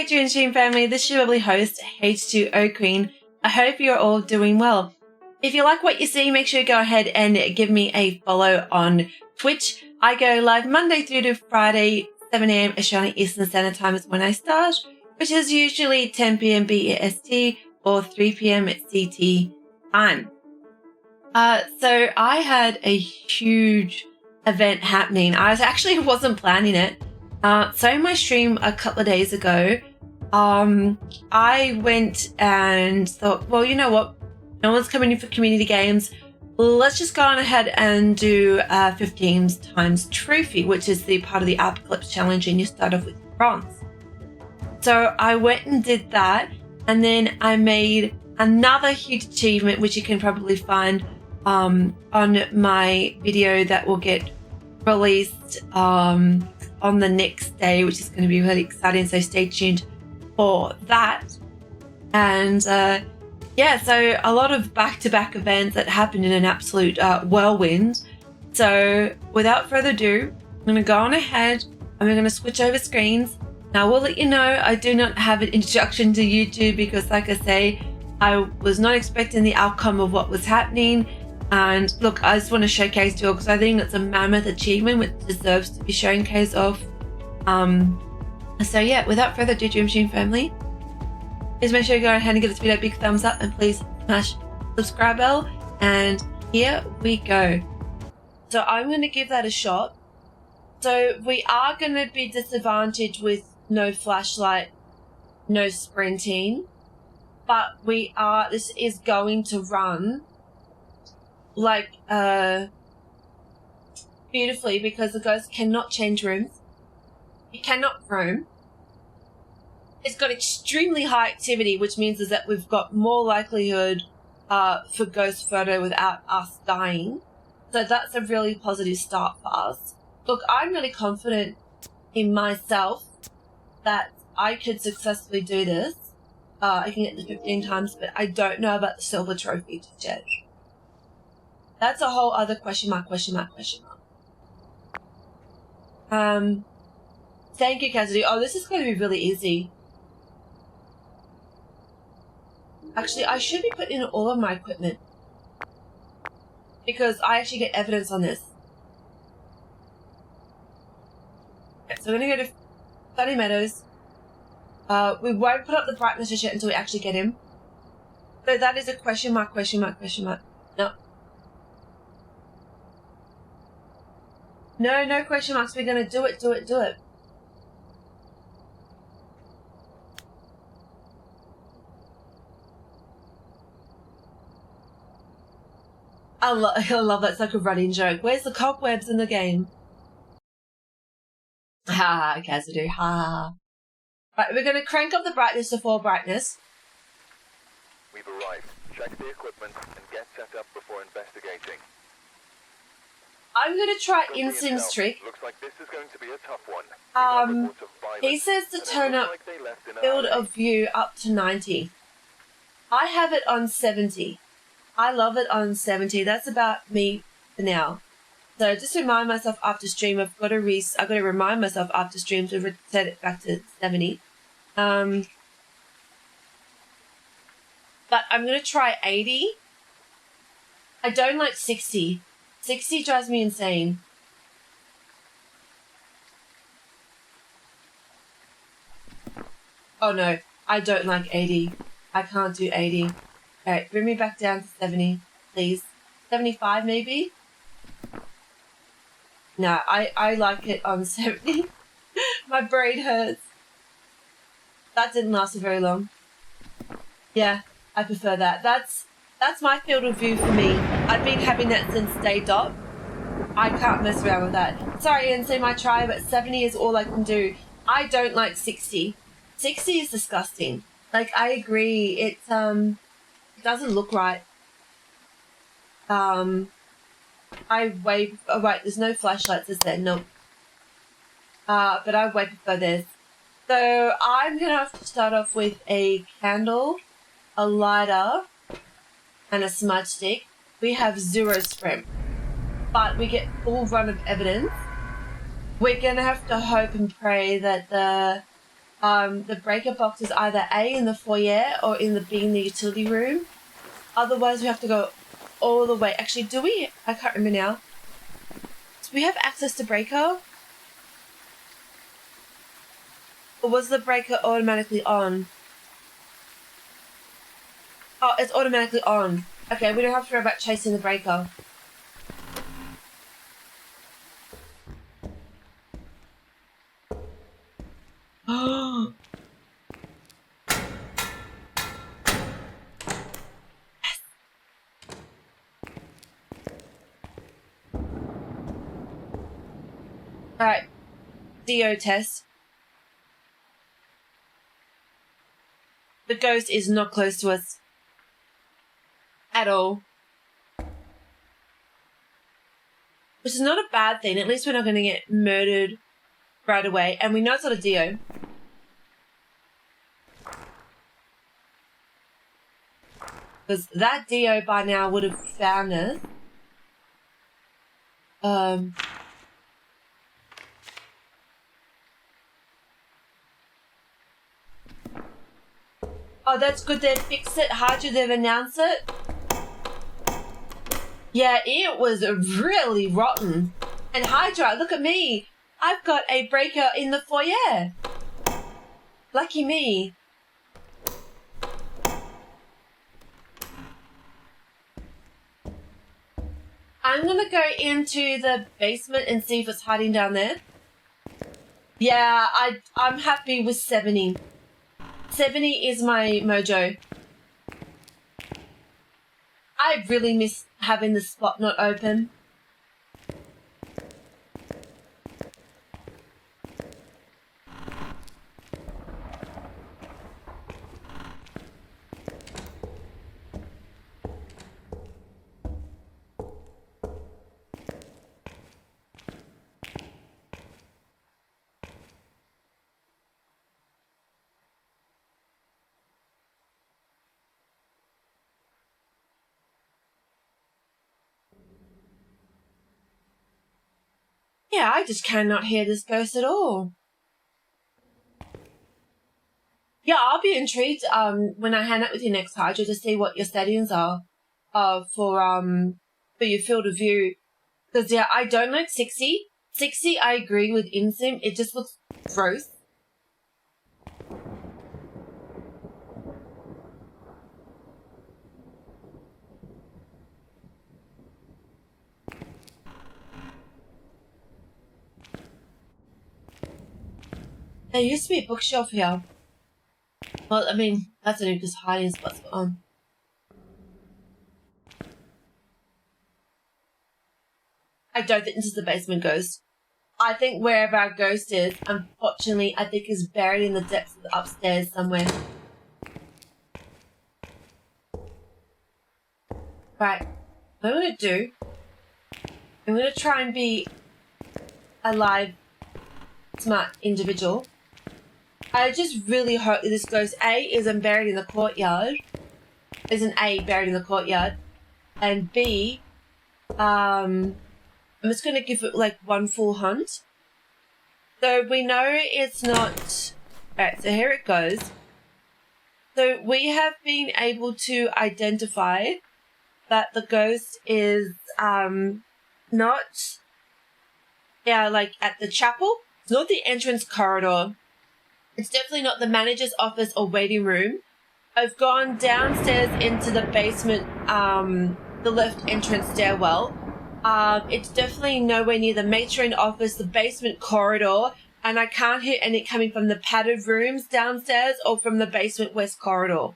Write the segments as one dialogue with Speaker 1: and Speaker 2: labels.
Speaker 1: Hey Dream Stream family, this is your lovely host, H2O Queen. I hope you're all doing well. If you like what you see, make sure you go ahead and give me a follow on Twitch. I go live Monday through to Friday, 7 a.m. Australian Eastern Standard Time is when I start, which is usually 10 p.m. BEST or 3 p.m. CT time. So I had a huge event happening. I actually wasn't planning it. So in my stream a couple of days ago, I went and thought, well, you know what? No one's coming in for community games. Let's just go on ahead and do 15 times trophy, which is the part of the Apocalypse Challenge, and you start off with bronze. So I went and did that, and then I made another huge achievement, which you can probably find on my video that will get released on the next day, which is going to be really exciting. So stay tuned for that. And yeah, so a lot of back-to-back events that happened in an absolute whirlwind. So without further ado, I'm going to go on ahead and we're going to switch over screens. Now, I will let you know I do not have an introduction to YouTube because, like I say, I was not expecting the outcome of what was happening. And look, I just want to showcase you all because I think it's a mammoth achievement which deserves to be showcased off. So yeah, without further ado, Dream Stream family, please make sure you go ahead and give this video a big thumbs up and please smash the subscribe bell. And here we go. So I'm going to give that a shot. So we are going to be disadvantaged with no flashlight, no sprinting, but this is going to run like beautifully because the ghost cannot change rooms. It cannot roam. It's got extremely high activity, which means is that we've got more likelihood for ghost photo without us dying. So that's a really positive start for us. Look, I'm really confident in myself that I could successfully do this. I can get the 15 times, but I don't know about the silver trophy just yet. That's a whole other question mark. Thank you, Cassidy. Oh, this is going to be really easy. Actually, I should be putting in all of my equipment because I actually get evidence on this. Okay, so we're going to go to Sunny Meadows. We won't put up the brightness just yet until we actually get him. So that is a question mark. No. No question marks. We're going to do it. I love that. It's like a running joke. Where's the cobwebs in the game? Ha, Kazadu, ha. Right, we're going to crank up the brightness to full brightness.
Speaker 2: We've arrived. Check the equipment and get set up before investigating.
Speaker 1: I'm going to try Insim's trick.
Speaker 2: Looks like this is going to be a tough one.
Speaker 1: He says to turn up field of view up to 90. I have it on 70. I love it on 70. That's about me for now. So just remind myself after stream, I've got to remind myself after stream to set it back to 70. But I'm going to try 80. I don't like 60. 60 drives me insane. Oh no, I don't like 80. I can't do 80. Alright, bring me back down to 70, please. 75 maybe? No, I like it on 70. My brain hurts. That didn't last for very long. Yeah, I prefer that. That's my field of view for me. I've been having that since day dot. I can't mess around with that. Sorry, Insym, I try, but 70 is all I can do. I don't like 60. 60 is disgusting. Like, I agree. It doesn't look right. Oh right, there's no flashlights, is there? No. But I way prefer this. So I'm gonna have to start off with a candle, a lighter, and a smudge stick. We have 0 sprint, but we get full run of evidence. We're gonna have to hope and pray that the the breaker box is either A in the foyer or in the B in the utility room. Otherwise, we have to go all the way. Actually, do we? I can't remember now. Do we have access to breaker? Or was the breaker automatically on? Oh, it's automatically on. Okay, we don't have to worry about chasing the breaker. Oh. Yes. Alright. DO test. The ghost is not close to us. At all. Which is not a bad thing. At least we're not going to get murdered right away. And we know it's not a DO. Because that DO by now would have found us. Oh, that's good. They've fixed it. Hydra, they've announced it. Yeah, it was really rotten. And Hydra, look at me. I've got a breaker in the foyer. Lucky me. I'm going to go into the basement and see if it's hiding down there. Yeah, I'm happy with 70. 70 is my mojo. I really miss having the spot not open. Yeah, I just cannot hear this ghost at all. Yeah, I'll be intrigued when I hang out with you next, Hydra, to see what your settings are for your field of view. Because, yeah, I don't like 60. 60, I agree with InSim. It just looks gross. There used to be a bookshelf here. Well, I mean, that's only because hiding spots were on. I don't think this is the basement ghost. I think wherever our ghost is, unfortunately, I think is buried in the depths of the upstairs somewhere. Right, what I'm going to do, I'm going to try and be a live, smart individual. I just really hope that this ghost, A, isn't buried in the courtyard. Isn't A, buried in the courtyard. And B, I'm just going to give it like one full hunt. So we know it's not... Alright, so here it goes. So we have been able to identify that the ghost is not... Yeah, like at the chapel. It's not the entrance corridor. It's definitely not the manager's office or waiting room. I've gone downstairs into the basement, the left entrance stairwell. It's definitely nowhere near the matron office, the basement corridor, and I can't hear any coming from the padded rooms downstairs or from the basement west corridor.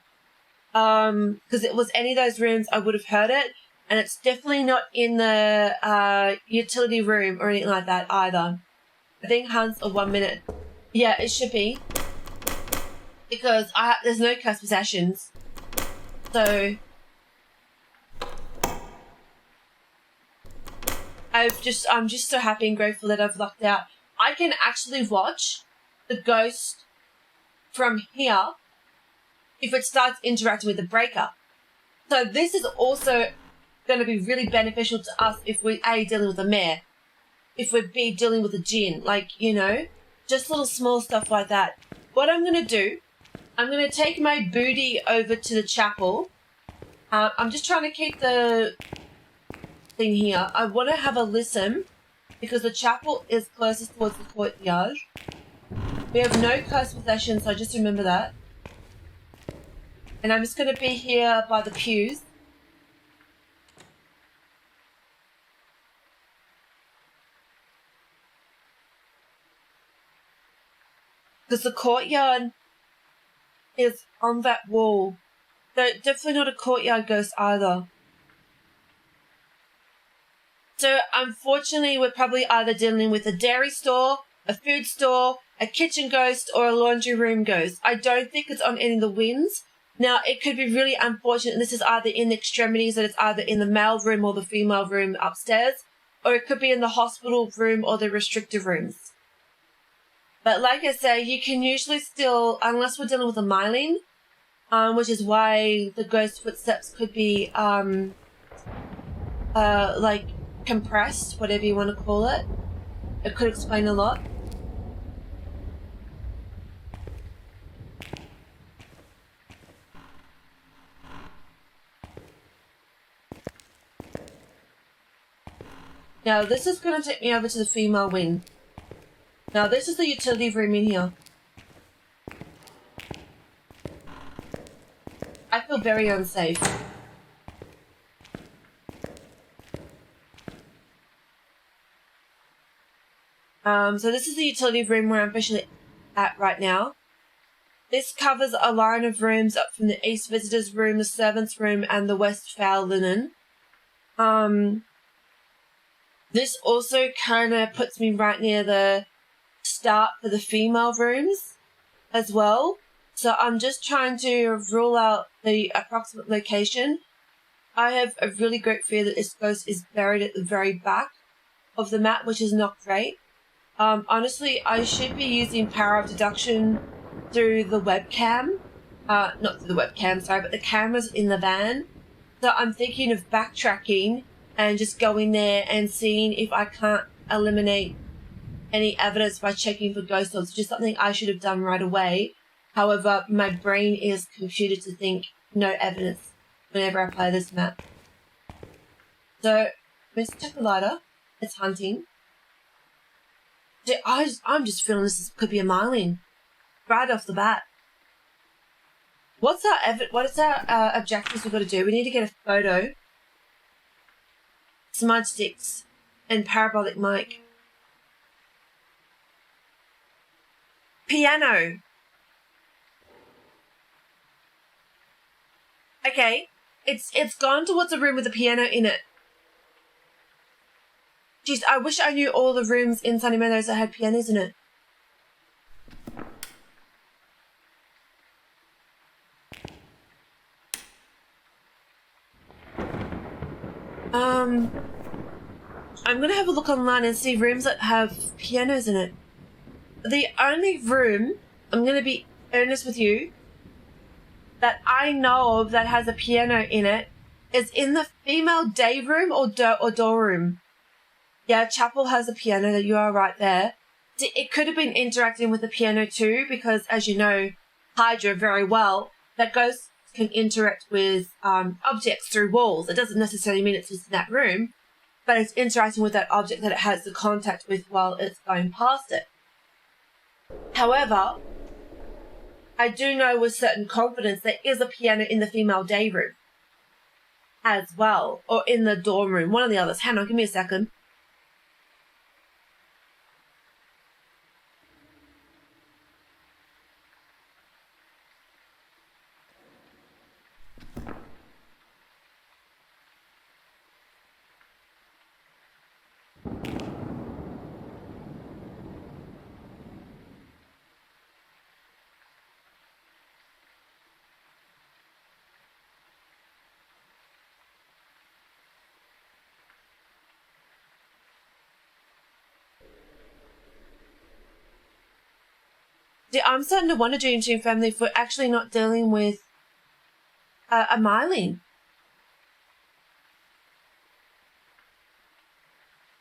Speaker 1: Because it was any of those rooms, I would have heard it, and it's definitely not in the utility room or anything like that either. I think hunts are 1 minute. Yeah, it should be. Because there's no cursed possessions. So I'm just so happy and grateful that I've lucked out. I can actually watch the ghost from here if it starts interacting with the breaker. So this is also going to be really beneficial to us if we're A, dealing with a mare. If we're B, dealing with a djinn. Like, you know, just little small stuff like that. what I'm going to do, I'm going to take my booty over to the chapel. I'm just trying to keep the thing here. I want to have a listen because the chapel is closest towards the courtyard. We have no cursed possession, so just remember that. And I'm just going to be here by the pews. Because the courtyard is on that wall. They're definitely not a courtyard ghost either. So unfortunately, we're probably either dealing with a dairy store, a food store, a kitchen ghost, or a laundry room ghost. I don't think it's on any of the wings. Now, it could be really unfortunate, and this is either in the extremities, that it's either in the male room or the female room upstairs, or it could be in the hospital room or the restrictive rooms. But like I say, you can usually still, unless we're dealing with a myelin, which is why the ghost footsteps could be, like, compressed, whatever you want to call it. It could explain a lot. Now, this is going to take me over to the female wing. Now, this is the utility room in here. I feel very unsafe. So this is the utility room where I'm officially at right now. This covers a line of rooms up from the east visitors room, the servants room, and the west foul linen. This also kind of puts me right near the start for the female rooms as well. So I'm just trying to rule out the approximate location. I have a really great fear that this ghost is buried at the very back of the map, which is not great. Honestly, I should be using power of deduction through the webcam. Not through the webcam, sorry, but the cameras in the van. So I'm thinking of backtracking and just going there and seeing if I can't eliminate any evidence by checking for ghost orbs, which is something I should have done right away. However, my brain is computed to think no evidence whenever I play this map. So, let's check the lighter. It's hunting. I'm just feeling this could be a myelin right off the bat. What is our objectives we've got to do? We need to get a photo, smudge sticks, and parabolic mic. Piano. Okay, it's gone towards a room with a piano in it. Jeez, I wish I knew all the rooms in Sunny Meadows that had pianos in it. I'm gonna have a look online and see rooms that have pianos in it. The only room, I'm gonna be honest with you, that I know of that has a piano in it is in the female day room or door room. Yeah, chapel has a piano, that you are right there. It could have been interacting with the piano too, because as you know, Hydra very well, that ghosts can interact with objects through walls. It doesn't necessarily mean it's just in that room, but it's interacting with that object that it has the contact with while it's going past it. However, I do know with certain confidence there is a piano in the female day room as well, or in the dorm room, one of the others. Hang on, give me a second. I'm starting to wonder, Dream Team family, if we're actually not dealing with a myelin.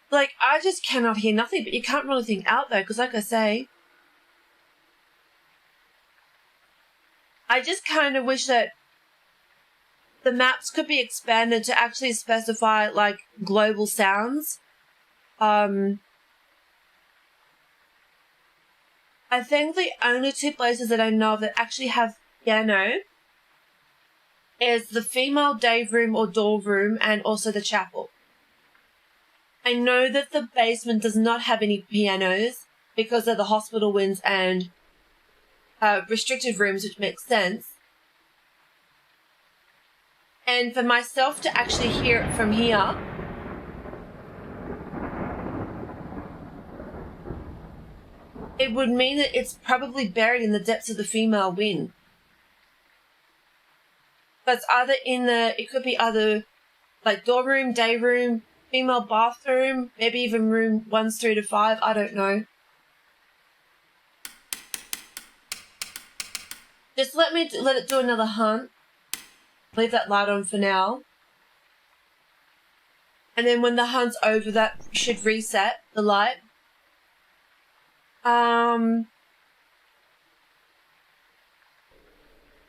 Speaker 1: Like, I just cannot hear nothing, but you can't rule anything out, though, because like I say, I just kind of wish that the maps could be expanded to actually specify like global sounds. I think the only two places that I know of that actually have piano is the female day room or door room and also the chapel. I know that the basement does not have any pianos because of the hospital wings and restricted rooms, which makes sense. And for myself to actually hear it from here, it would mean that it's probably buried in the depths of the female wing. That's either it could be either like door room, day room, female bathroom, maybe even room 1s through to 5, I don't know. Just let it do another hunt. Leave that light on for now. And then when the hunt's over, that should reset the light.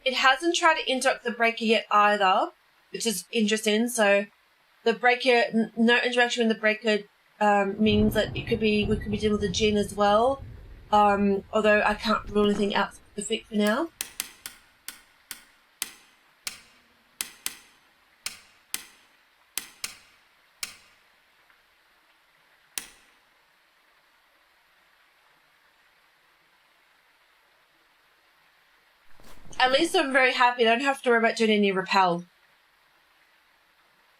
Speaker 1: It hasn't tried to interrupt the breaker yet either, which is interesting. So the breaker, no interaction with the breaker means that we could be dealing with the gin as well. Although I can't rule anything out specific for now. At least I'm very happy. I don't have to worry about doing any repel.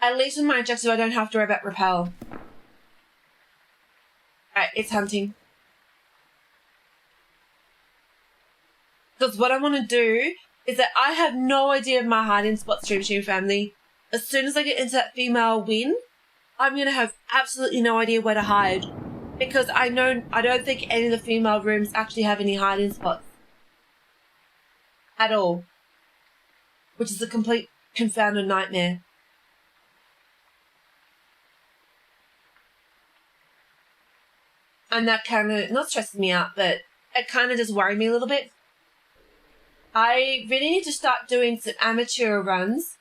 Speaker 1: At least with my objective, I don't have to worry about repel. Alright, it's hunting. Because what I want to do is that I have no idea of my hiding spot, Stream Stream family. As soon as I get into that female win, I'm going to have absolutely no idea where to hide. Because I don't think any of the female rooms actually have any hiding spots. At all. Which is a complete confounded nightmare. And that kind of, not stresses me out, but it kind of just worried me a little bit. I really need to start doing some amateur runs.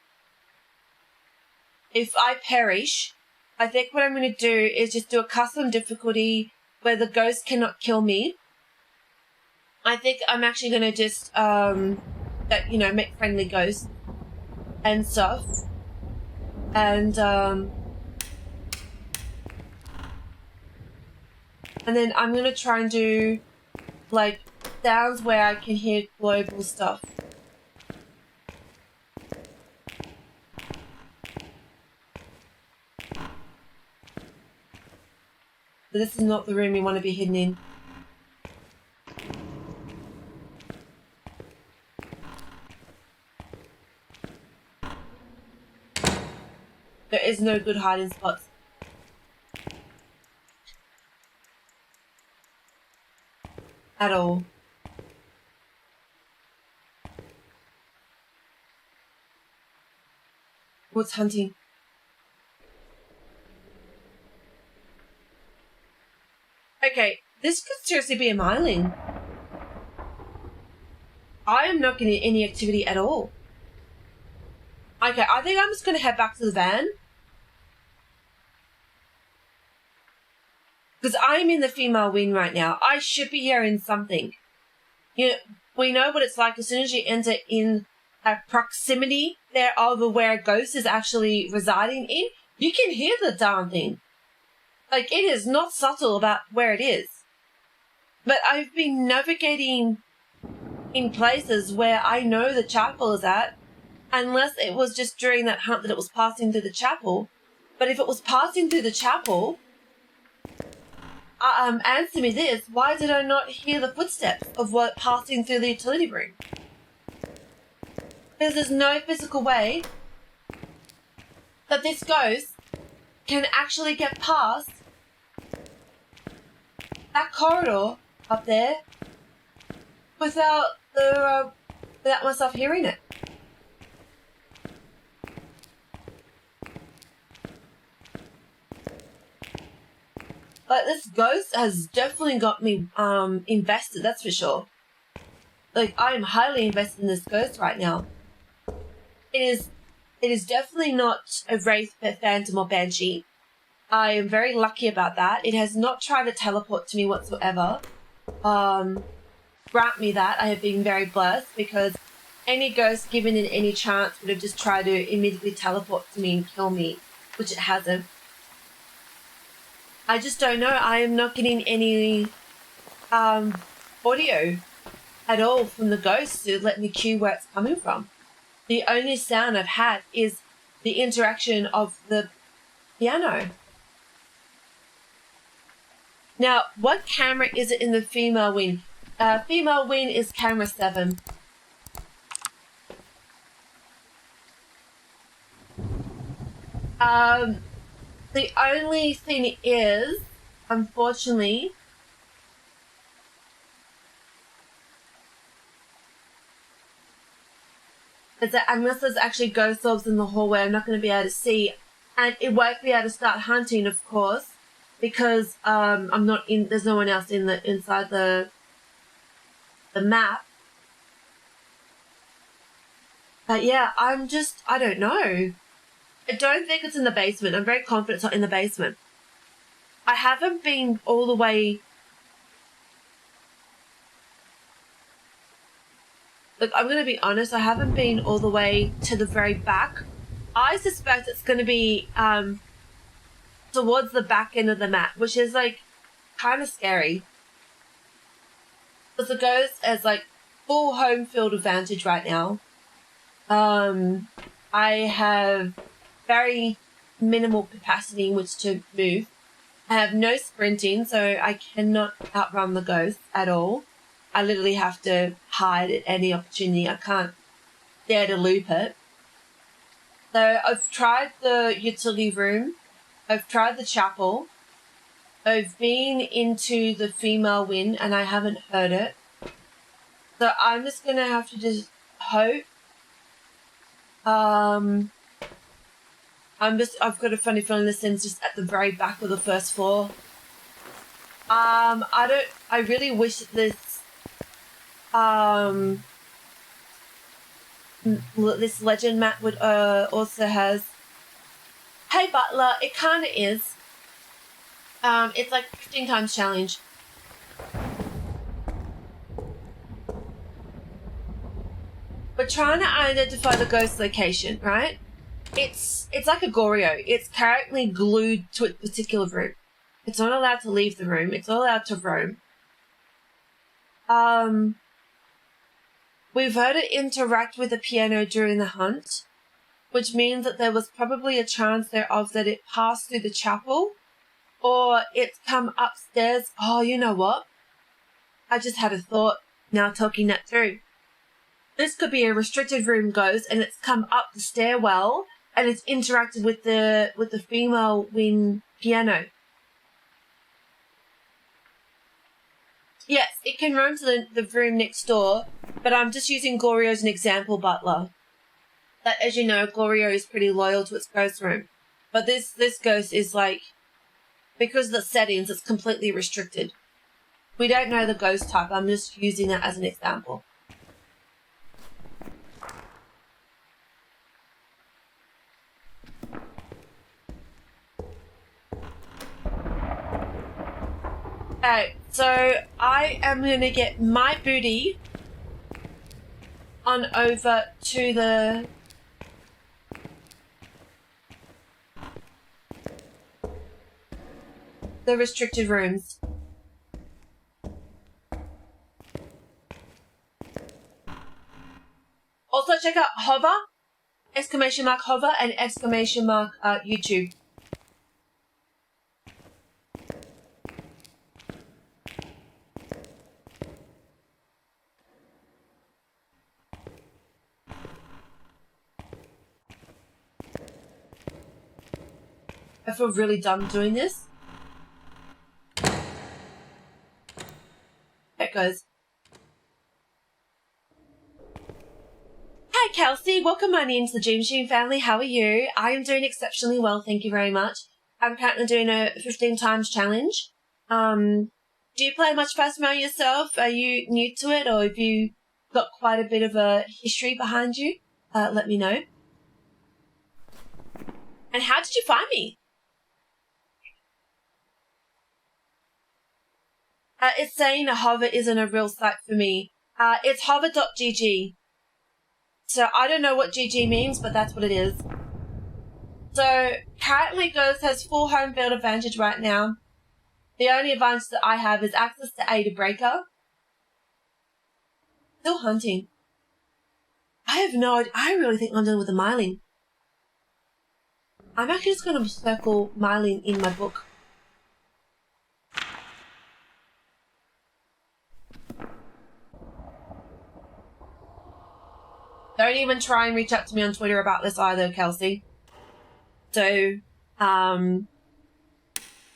Speaker 1: If I perish, I think what I'm going to do is just do a custom difficulty where the ghost cannot kill me. I think I'm actually going to just, make friendly ghosts and stuff. And then I'm going to try and do, like, sounds where I can hear global stuff. But this is not the room you want to be hidden in. There is no good hiding spots. At all. What's hunting? Okay, this could seriously be a myling. I am not getting any activity at all. Okay, I think I'm just going to head back to the van. Because I'm in the female wing right now. I should be hearing something. You know, we know what it's like as soon as you enter in a proximity there of where a ghost is actually residing in, you can hear the darn thing. Like, it is not subtle about where it is. But I've been navigating in places where I know the chapel is at, unless it was just during that hunt that it was passing through the chapel. But if it was passing through the chapel, answer me this, why did I not hear the footsteps of what passing through the utility room? Because there's no physical way that this ghost can actually get past that corridor up there without myself hearing it. But this ghost has definitely got me invested, that's for sure. like, I am highly invested in this ghost right now. It is definitely not a wraith, phantom, or banshee. I am very lucky about that. It has not tried to teleport to me whatsoever. Grant me that. I have been very blessed, because any ghost given in any chance would have just tried to immediately teleport to me and kill me, which it hasn't. I just don't know. I am not getting any audio at all from the ghost to let me cue where it's coming from. The only sound I've had is the interaction of the piano. Now, what camera is it in the female wing? Female wing is camera 7. The only thing is, unfortunately, is that unless there's actually ghost orbs in the hallway, I'm not going to be able to see. And it won't be able to start hunting, of course, because I'm not in. There's no one else inside the map. But yeah, I don't know. I don't think it's in the basement. I'm very confident it's not in the basement. I haven't been all the way. Look, I'm going to be honest, I haven't been all the way to the very back. I suspect it's going to be towards the back end of the map, which is, like, kind of scary. Because the ghost has, like, full home field advantage right now. I have very minimal capacity in which to move. I have no sprinting, so I cannot outrun the ghost at all. I literally have to hide at any opportunity. I can't dare to loop it. So I've tried the utility room. I've tried the chapel. I've been into the female wing and I haven't heard it. So I'm just going to have to just hope. I've got a funny feeling this thing's just at the very back of the first floor. I really wish that this legend map would also has. Hey Butler, it kind of is. It's like 15 times challenge. We're trying to identify the ghost location, right? It's like a Goryo. It's currently glued to a particular room. It's not allowed to leave the room. It's not allowed to roam. We've heard it interact with the piano during the hunt, which means that there was probably a chance thereof that it passed through the chapel or it's come upstairs. Oh, you know what? I just had a thought now talking that through. This could be a restricted room ghost and it's come up the stairwell and it's interacted with the female wing piano. Yes, it can roam to the room next door, but I'm just using Goryo as an example, Butler. That, as you know, Goryo is pretty loyal to its ghost room. But this ghost is like, because of the settings, it's completely restricted. We don't know the ghost type. I'm just using that as an example. Okay, so I am going to get my booty on over to the restricted rooms. Also check out Hover, exclamation mark Hover and exclamation mark YouTube. I feel really dumb doing this. There it goes. Hi Kelsey, welcome into the Dream Machine family. How are you? I am doing exceptionally well, thank you very much. I'm currently doing a 15 times challenge. Do you play much Phasmo yourself? Are you new to it or have you got quite a bit of a history behind you, let me know. And how did you find me? It's saying a hover isn't a real site for me. It's hover.gg. So I don't know what GG means, but that's what it is. So currently Ghost has full home field advantage right now. The only advantage that I have is access to Ada Breaker. Still hunting. I have no idea. I really think I'm dealing with a myelin. I'm actually just going to circle myelin in my book. Don't even try and reach out to me on Twitter about this either, Kelsey. So,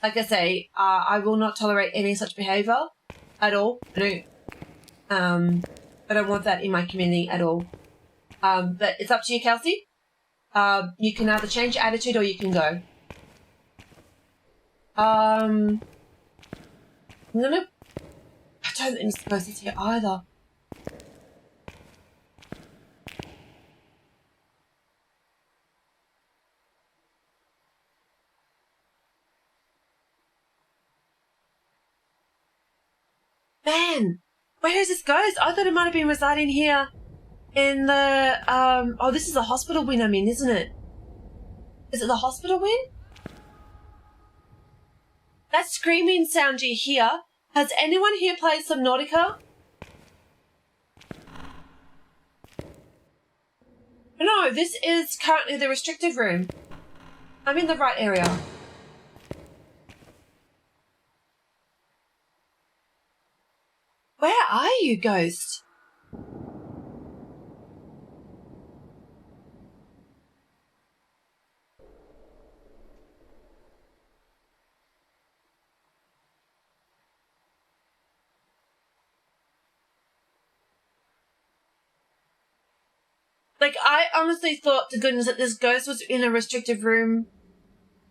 Speaker 1: like I say, I will not tolerate any such behaviour at all. I don't want that in my community at all. But it's up to you, Kelsey. You can either change your attitude or you can go. I don't think it's supposed to here either. Man, where is this ghost? I thought it might have been residing here in the, oh, this is a hospital wing, I mean, isn't it? Is it the hospital wing? That screaming sound you hear, has anyone here played Subnautica? No, this is currently the restricted room. I'm in the right area. Where are you, ghost? Like, I honestly thought to goodness that this ghost was in a restricted room.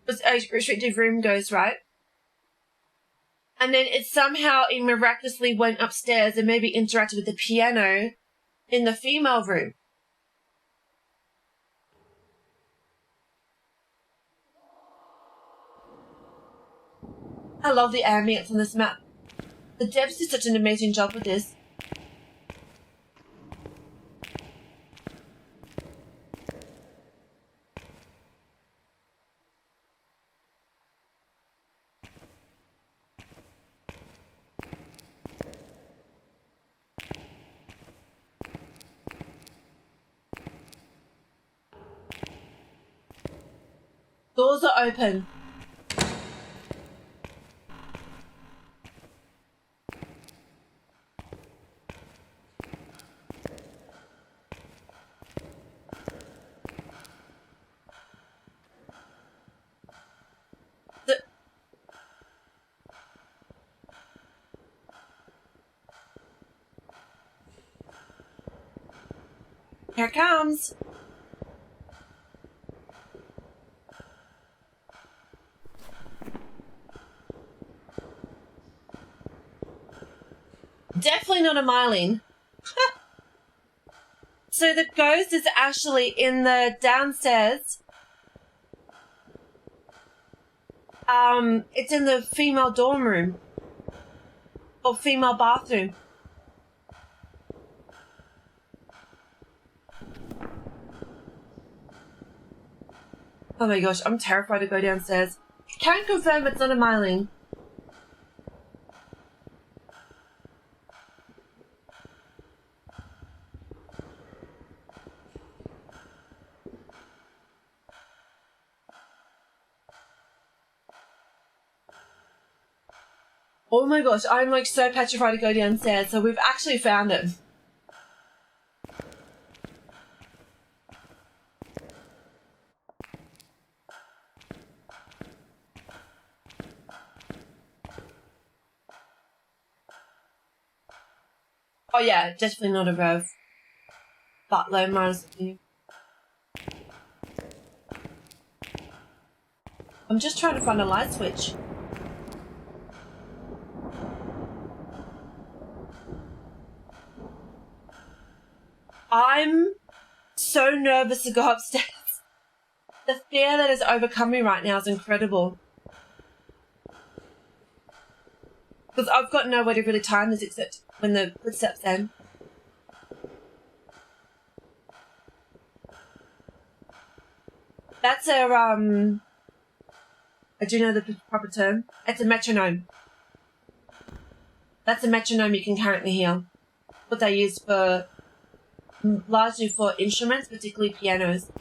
Speaker 1: Was a restricted room ghost, right? And then it somehow miraculously went upstairs and maybe interacted with the piano in the female room. I love the ambience on this map. The devs did such an amazing job with this. Doors are open. Here it comes. Definitely not a myelin. So the ghost is actually in the downstairs. It's in the female dorm room. Or female bathroom. Oh my gosh, I'm terrified to go downstairs. Can confirm it's not a myelin. Oh my gosh, I'm like so petrified to go downstairs, so we've actually found it. Oh yeah, definitely not a rev. Butler minus you. I'm just trying to find a light switch. I'm so nervous to go upstairs. The fear that has overcome me right now is incredible. Because I've got nowhere to really time this except when the footsteps end. That's a, I do know the proper term. It's a metronome. That's a metronome you can currently hear. What they use for, largely for instruments, particularly pianos.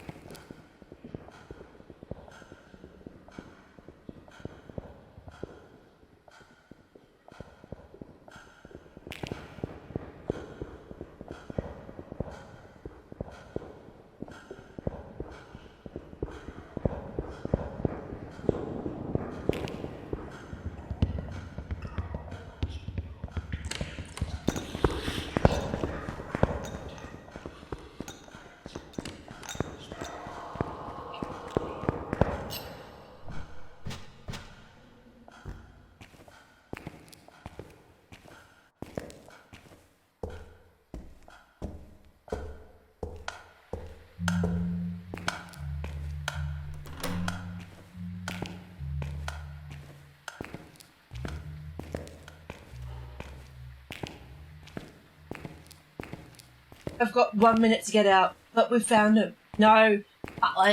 Speaker 1: I've got 1 minute to get out, but we found him. No,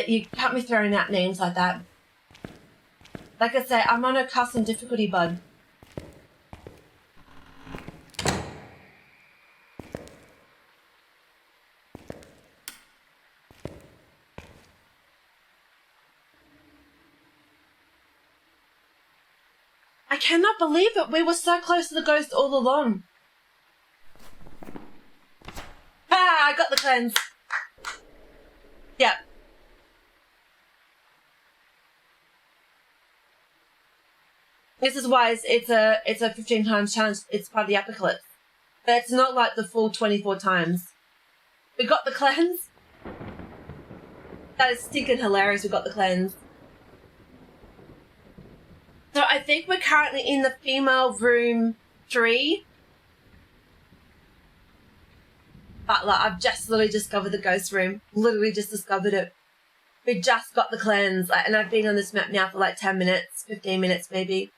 Speaker 1: you can't be throwing out names like that. Like I say, I'm on a custom difficulty, bud. I cannot believe it. We were so close to the ghost all along. Ah, I got the cleanse. Yep. This is why it's a 15 times challenge. It's part of the apocalypse. But it's not like the full 24 times. We got the cleanse. That is stinking hilarious. We got the cleanse. So I think we're currently in the female room 3. But like, I've just literally discovered the ghost room. Literally just discovered it. We just got the cleanse. And I've been on this map now for like 10 minutes, 15 minutes maybe.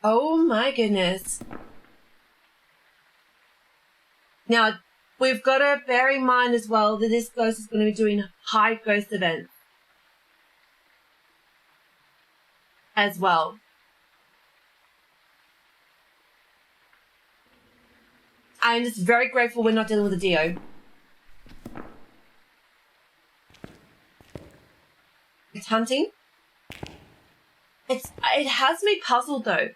Speaker 1: Oh my goodness. Now, we've got to bear in mind as well that this ghost is going to be doing high ghost events as well. I'm just very grateful we're not dealing with a Dio. It's hunting. It has me puzzled though.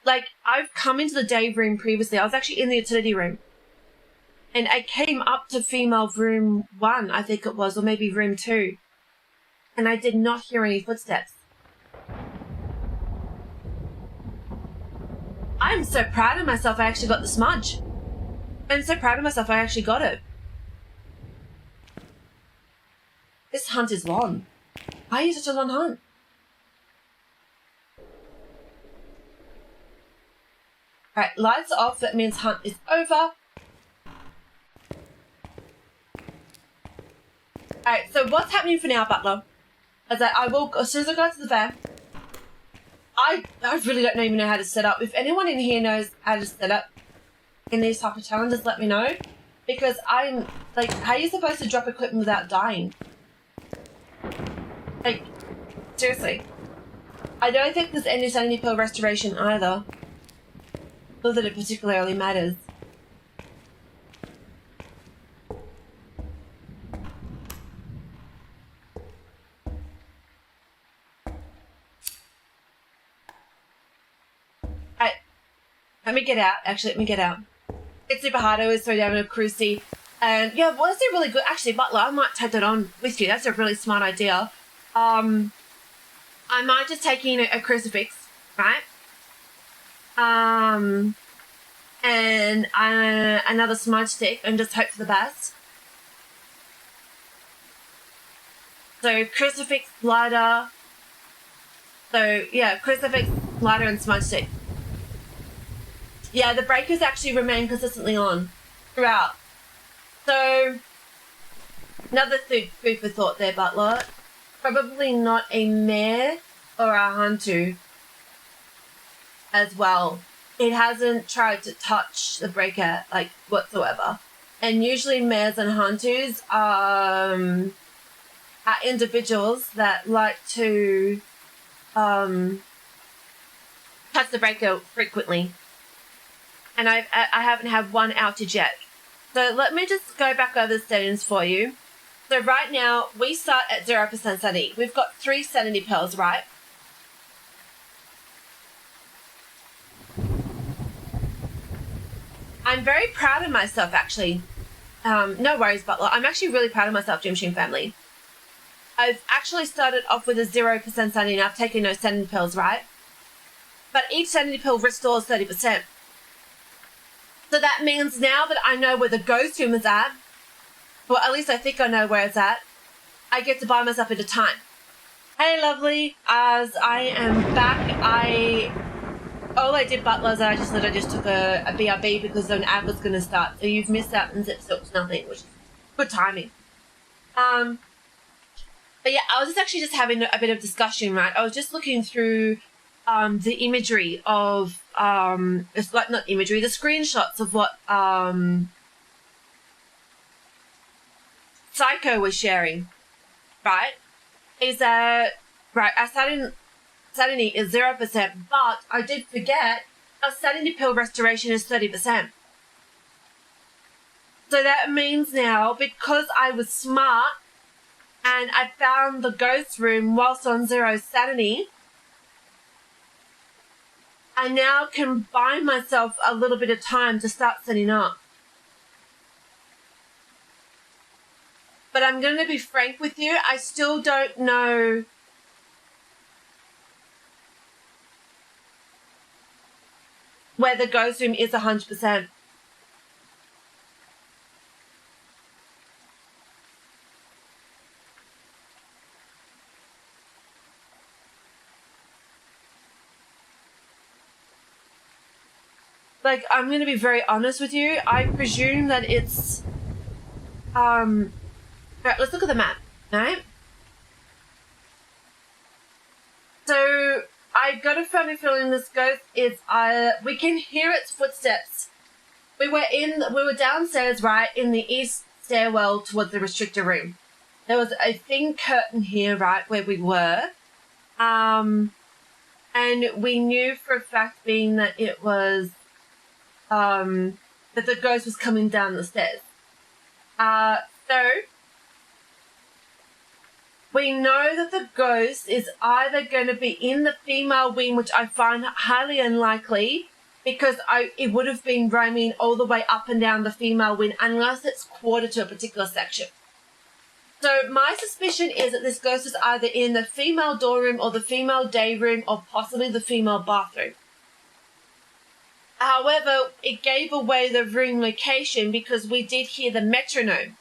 Speaker 1: Like, I've come into the day room previously. I was actually in the utility room. And I came up to female room 1, I think it was, or maybe room 2. And I did not hear any footsteps. I'm so proud of myself I actually got the smudge. I'm so proud of myself I actually got it. This hunt is long. Why are you such a long hunt? Alright, lights off. That means hunt is over. Alright, so what's happening for now, Butler? I will, as soon as I go to the van, I really don't even know how to set up. If anyone in here knows how to set up in these type of challenges, let me know. Because I'm, like, how are you supposed to drop equipment without dying? Like, seriously. I don't think there's any sanity pill restoration either. Not that it particularly matters. Let me get out. Actually, let me get out. It's super hard. I always throw down a cruci. And yeah, well, that's a really good... Actually, Butler, I might take that on with you. That's a really smart idea. I might just take in a crucifix, right? And another smudge stick and just hope for the best. So crucifix, lighter. So yeah, crucifix, lighter, and smudge stick. Yeah, the breakers actually remain consistently on throughout. So, another food for thought there, Butler. Probably not a mare or a hantu as well. It hasn't tried to touch the breaker, like, whatsoever. And usually mares and hantus are individuals that like to touch the breaker frequently. And I haven't had one outage yet. So let me just go back over the settings for you. So right now, we start at 0% sanity. We've got 3 sanity pills, right? I'm very proud of myself, actually. No worries, Butler. I'm actually really proud of myself, Gym Machine family. I've actually started off with a 0% sanity and I've taken no sanity pills, right? But each sanity pill restores 30%. So that means now that I know where the ghost room is at, well, at least I think I know where it's at, I get to buy myself into time. Hey, lovely. As I am back, all I did, Butler, is I just took a BRB because an ad was going to start. So you've missed out and zipped to nothing, which is good timing. But yeah, I was just having a bit of discussion, right? I was just looking through the imagery of it's like not imagery, the screenshots of what Psycho was sharing, right? Is that right? Our sanity is 0%, but I did forget our sanity pill restoration is 30%. So that means now, because I was smart and I found the ghost room whilst on 0 sanity, I now can buy myself a little bit of time to start setting up. But I'm going to be frank with you, I still don't know where the ghost room is 100%. Like, I'm going to be very honest with you. I presume that it's... Right, let's look at the map, right? So, I got a funny feeling this ghost is... we can hear its footsteps. We were downstairs, right, in the east stairwell towards the restrictor room. There was a thin curtain here, right, where we were. And we knew for a fact being that it was... that the ghost was coming down the stairs. So we know that the ghost is either going to be in the female wing, which I find highly unlikely, because it would have been roaming all the way up and down the female wing unless it's quartered to a particular section. So my suspicion is that this ghost is either in the female dorm room or the female day room or possibly the female bathroom. However, it gave away the room location because we did hear the metronome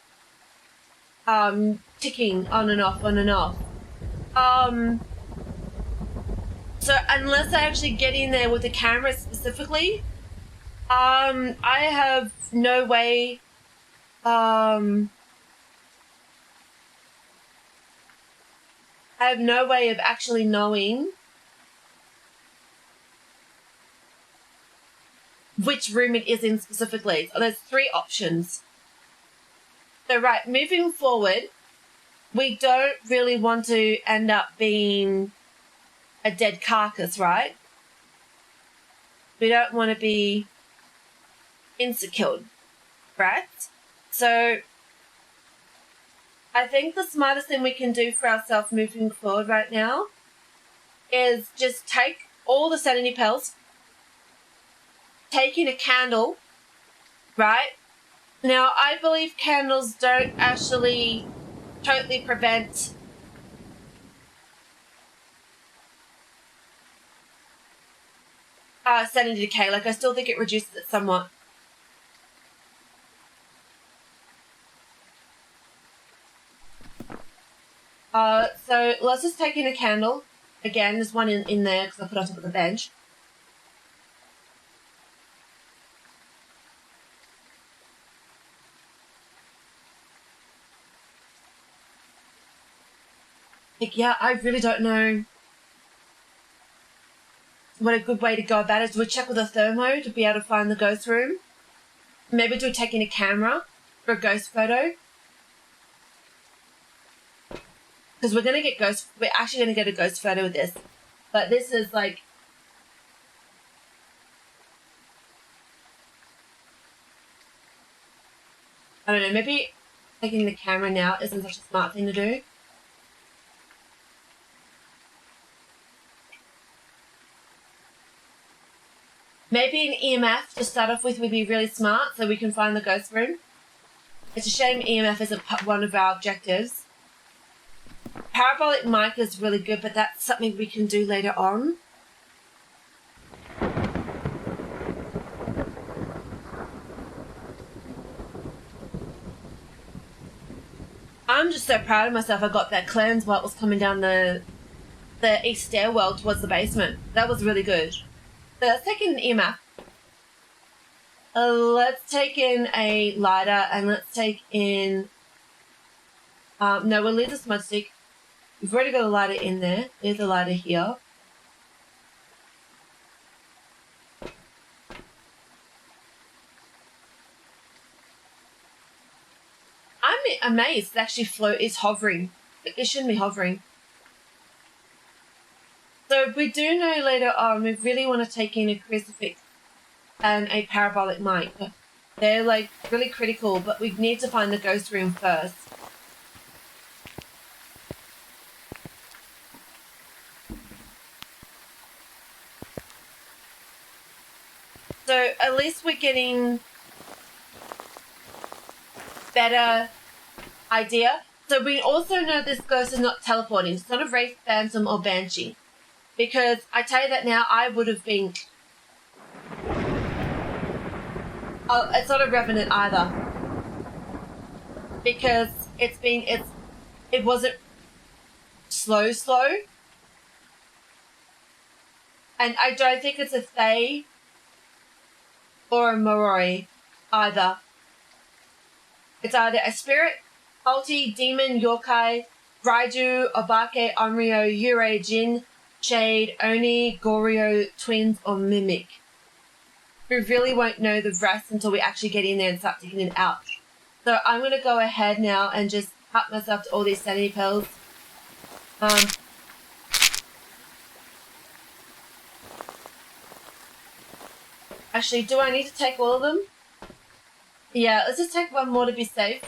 Speaker 1: ticking on and off, on and off. So unless I actually get in there with the camera specifically, I have no way, I have no way of actually knowing which room it is in specifically. So there's 3 options. So right, moving forward, we don't really want to end up being a dead carcass, right? We don't want to be insecure, right? So I think the smartest thing we can do for ourselves moving forward right now is just take all the sanity pills, taking a candle, right? Now, I believe candles don't actually totally prevent sanity decay. Like, I still think it reduces it somewhat. So let's just take in a candle. Again, there's one in there because I put it on top of the bench. Like, yeah, I really don't know what a good way to go about it. Do we check with a thermo to be able to find the ghost room? Maybe do we take in a camera for a ghost photo? Because we're actually going to get a ghost photo with this. But this is like, I don't know, maybe taking the camera now isn't such a smart thing to do. Maybe an EMF to start off with would be really smart so we can find the ghost room. It's a shame EMF isn't one of our objectives. Parabolic mic is really good, but that's something we can do later on. I'm just so proud of myself. I got that cleanse while it was coming down the east stairwell towards the basement. That was really good. So let's take in an EMF. Let's take in a lighter and let's take in... no, we'll leave the smudge stick. We've already got a lighter in there. There's a lighter here. I'm amazed it actually it's hovering. It shouldn't be hovering. So we do know later on we really want to take in a crucifix and a parabolic mic. They're like really critical, but we need to find the ghost room first. So at least we're getting better idea. So we also know this ghost is not teleporting. It's not a wraith, phantom, or banshee. Because I tell you that now, I would have been... Oh, it's not a revenant either. Because it wasn't slow. And I don't think it's a Fae or a Moroi either. It's either a spirit, ulti, demon, yokai, raiju, obake, onryo, yurei, jin, shade, oni, goryo, twins, or mimic. We really won't know the rest until we actually get in there and start taking it out. So I'm going to go ahead now and just help myself to all these sanity pills. Actually, do I need to take all of them? Yeah, let's just take one more to be safe.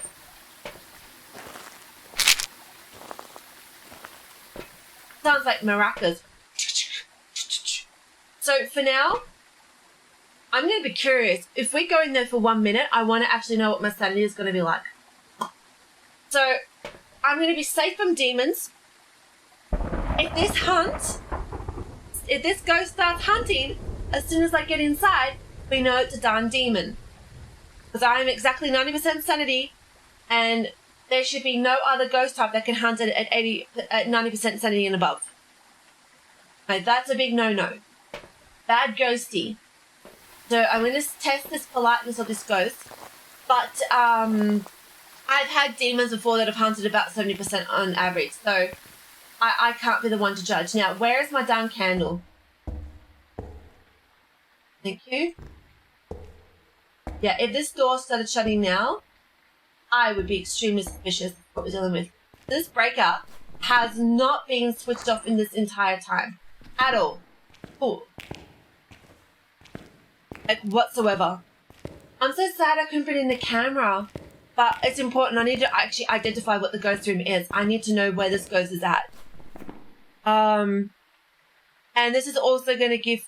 Speaker 1: Sounds like maracas. So for now, I'm going to be curious. If we go in there for 1 minute, I want to actually know what my sanity is going to be like. So I'm going to be safe from demons. If this ghost starts hunting, as soon as I get inside, we know it's a darn demon. Because I am exactly 90% sanity, and there should be no other ghost type that can hunt it at 90% sanity and above. Right, that's a big no-no. Bad ghosty. So I'm going to test this politeness of this ghost. But I've had demons before that have hunted about 70% on average. So I can't be the one to judge. Now, where is my darn candle? Thank you. Yeah, if this door started shutting now, I would be extremely suspicious of what we're dealing with. This breaker has not been switched off in this entire time. At all. Cool. Like, whatsoever. I'm so sad I couldn't put in the camera. But it's important. I need to actually identify what the ghost room is. I need to know where this ghost is at. And this is also going to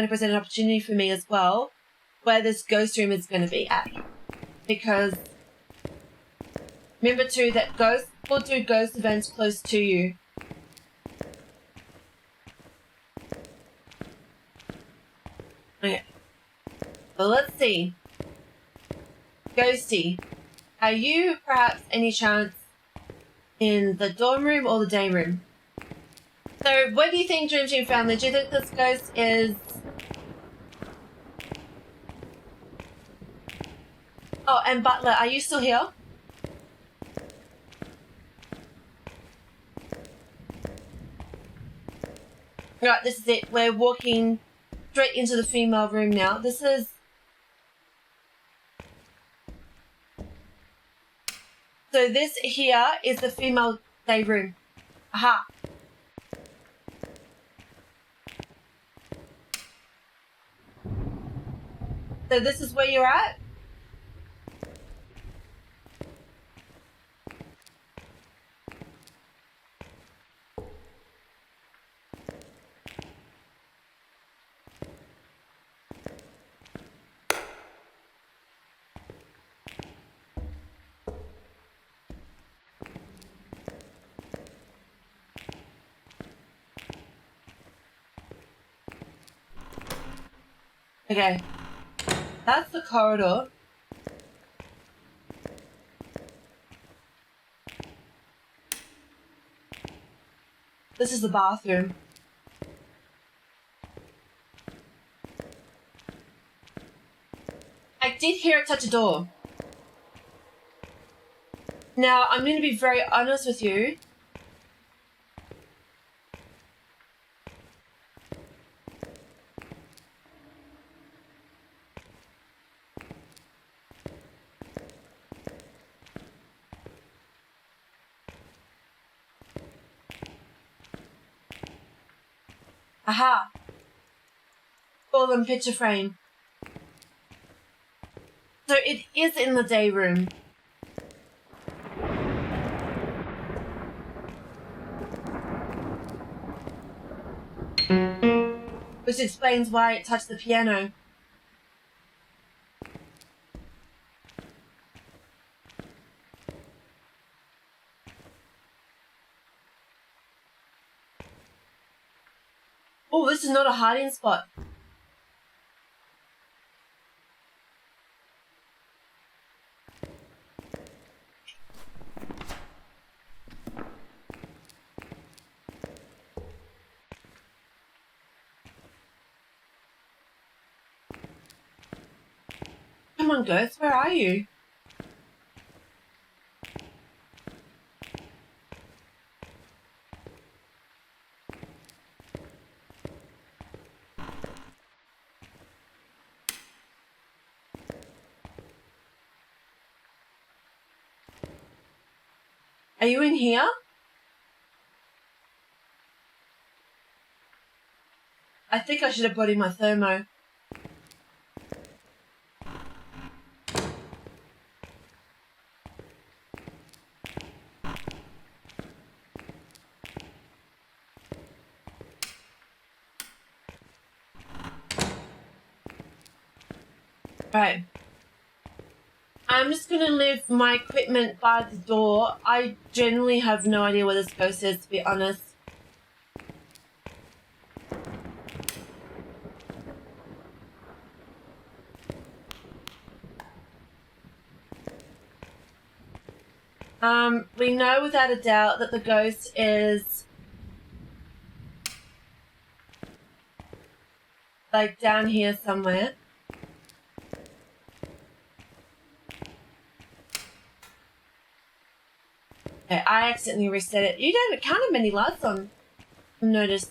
Speaker 1: present an opportunity for me as well, where this ghost room is going to be at. Because remember too that ghosts will do ghost events close to you. Okay. Well, let's see. Ghosty, are you perhaps any chance in the dorm room or the day room? So what do you think, Dream Team family? Do you think this ghost is... Oh, and Butler, are you still here? Right, this is it. We're walking straight into the female room now. So this here is the female day room. Aha. So this is where you're at? Okay. That's the corridor. This is the bathroom. I did hear it touch a door. Now, I'm going to be very honest with you. Aha. Fallen picture frame. So it is in the day room. Which explains why it touched the piano. Oh, this is not a hiding spot. Come on, ghost, where are you? Are you in here? I think I should have brought in my thermo. Right. I'm just going to leave my equipment by the door. I generally have no idea where this ghost is, to be honest. We know without a doubt that the ghost is like down here somewhere. Okay, I accidentally reset it. You can't have many lights on. I've noticed.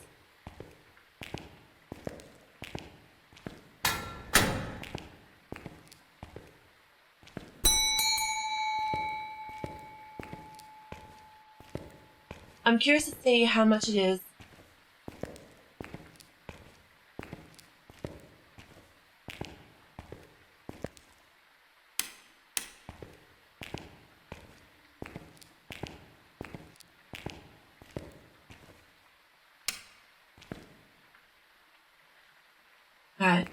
Speaker 1: I'm curious to see how much it is. Alright.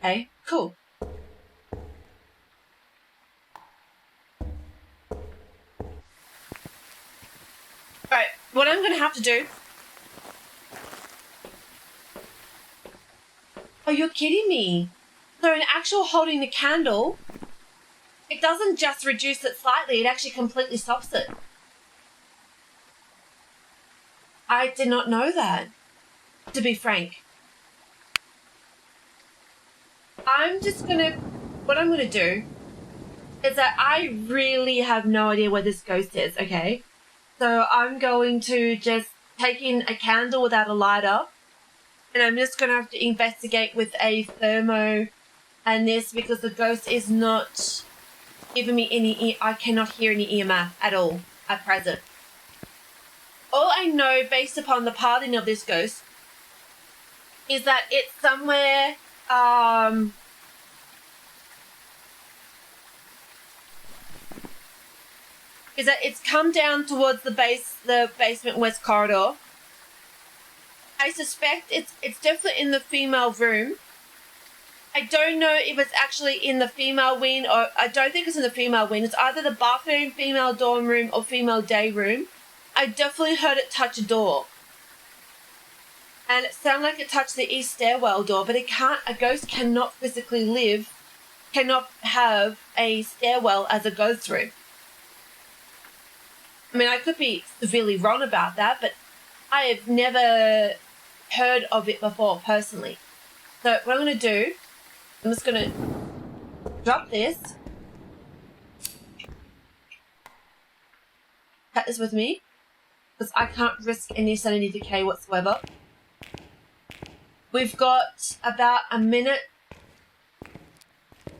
Speaker 1: Okay, cool. have to do. Oh, you're kidding me. So in actual holding the candle, it doesn't just reduce it slightly, it actually completely stops it. I did not know that, to be frank. What I'm gonna do is that I really have no idea where this ghost is, okay? So I'm going to just take in a candle without a lighter, and I'm just gonna have to investigate with a thermo and this, because the ghost is not giving me I cannot hear any EMF at all at present. All I know based upon the pathing of this ghost is that it's somewhere, is that it's come down towards the basement west corridor. I suspect it's definitely in the female room. I don't know if it's actually in the female wing, or I don't think it's in the female wing. It's either the bathroom, female dorm room, or female day room. I definitely heard it touch a door. And it sounded like it touched the east stairwell door, but a ghost cannot physically cannot have a stairwell as a ghost room. I mean, I could be severely wrong about that, but I have never heard of it before, personally. So what I'm going to do, I'm just going to drop this. Cut this with me, because I can't risk any sanity decay whatsoever. We've got about a minute.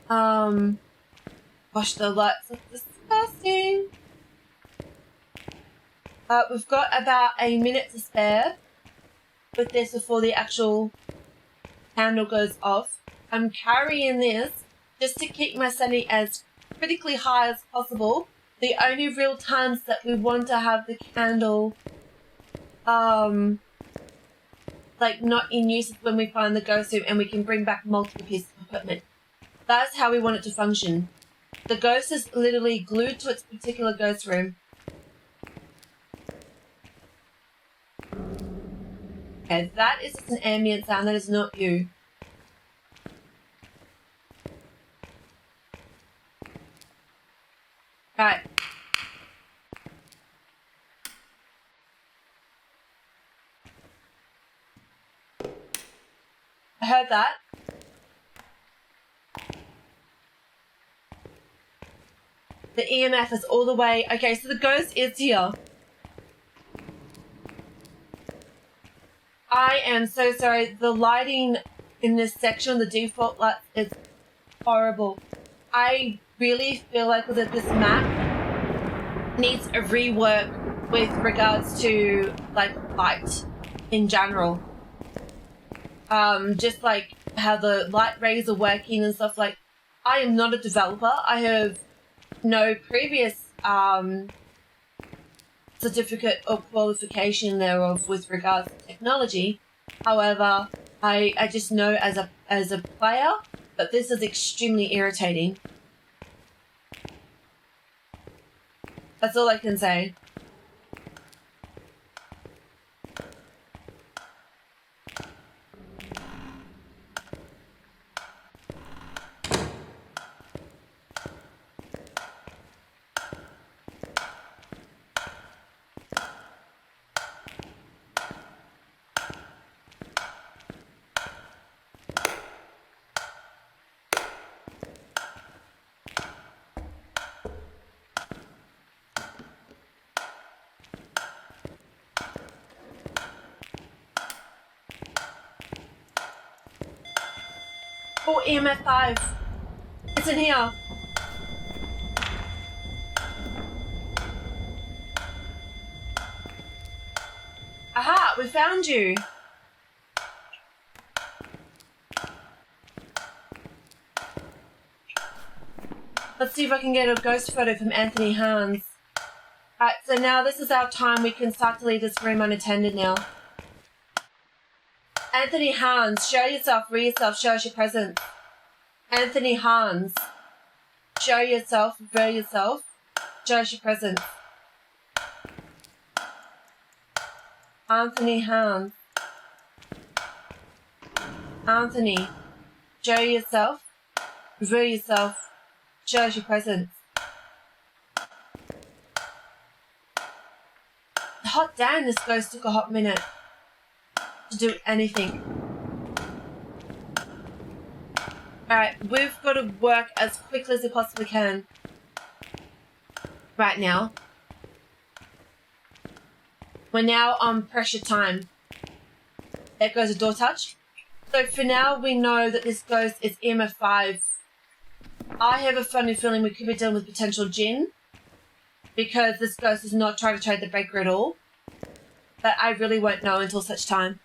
Speaker 1: Gosh, the lights are disgusting. We've got about a minute to spare with this before the actual candle goes off. I'm carrying this just to keep my sanity as critically high as possible. The only real times that we want to have the candle like not in use is when we find the ghost room and we can bring back multiple pieces of equipment. That's how we want it to function. The ghost is literally glued to its particular ghost room. Okay, that is just an ambient sound. That is not you. Right. I heard that. The EMF is all the way. Okay, so the ghost is here. I am so sorry. The lighting in this section, the default light, is horrible. I really feel like that this map needs a rework with regards to like light in general. Just like how the light rays are working and stuff. Like, I am not a developer. I have no previous certificate or qualification thereof with regards to technology. However, I just know as a player that this is extremely irritating. That's all I can say. Oh, EMF 5. It's in here. Aha, we found you. Let's see if I can get a ghost photo from Anthony Hans. Alright, so now this is our time. We can start to leave this room unattended now. Anthony Hans, show yourself, read yourself, show us your presence. Anthony Hans, show yourself, reveal yourself, show us your presence. Anthony Hans. Anthony, show yourself, reveal yourself, show us your presence. Hot damn, this ghost took a hot minute to do anything. Alright, we've got to work as quickly as we possibly can. Right now. We're now on pressure time. There goes a door touch. So for now, we know that this ghost is EMF 5. I have a funny feeling we could be dealing with potential jinn, because this ghost is not trying to trade the baker at all. But I really won't know until such time.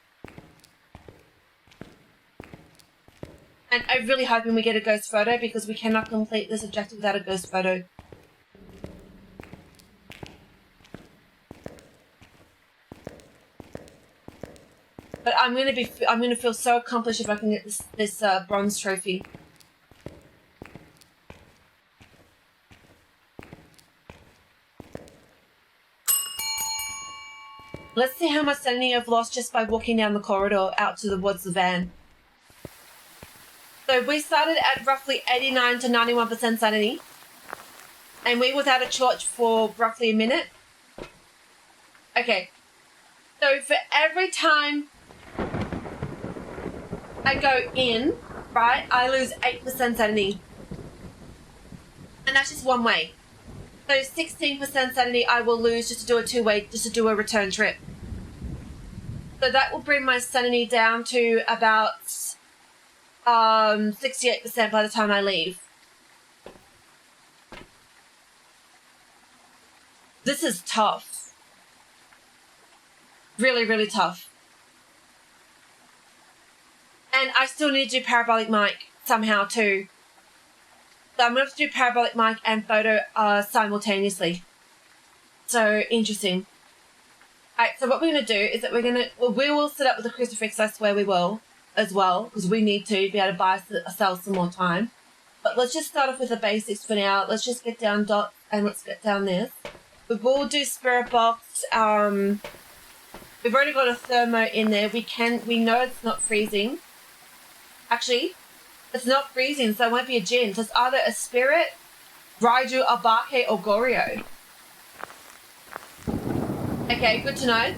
Speaker 1: And I'm really hoping we get a ghost photo, because we cannot complete this objective without a ghost photo. But I'm gonna feel so accomplished if I can get this bronze trophy. Let's see how much sanity I've lost just by walking down the corridor out towards the van. So we started at roughly 89 to 91% sanity. And we were without a torch for roughly a minute. Okay. So for every time I go in, right, I lose 8% sanity. And that's just one way. So 16% sanity I will lose just to do a two-way, just to do a return trip. So that will bring my sanity down to about 68% by the time I leave. This is tough. Really, really tough. And I still need to do parabolic mic somehow too. So I'm going to have to do parabolic mic and photo simultaneously. So interesting. Alright, so what we're going to do is that we will set up with a crucifix, I swear we will, as well, because we need to be able to buy ourselves some more time. But let's just start off with the basics for now. Let's just get down dots and let's get down this. We will do spirit box. We've already got a thermo in there. We know it's not freezing. Actually, it's not freezing, so it won't be a djinn. So it's either a spirit, Raiju, Abake, or Goryo. Okay, good to know.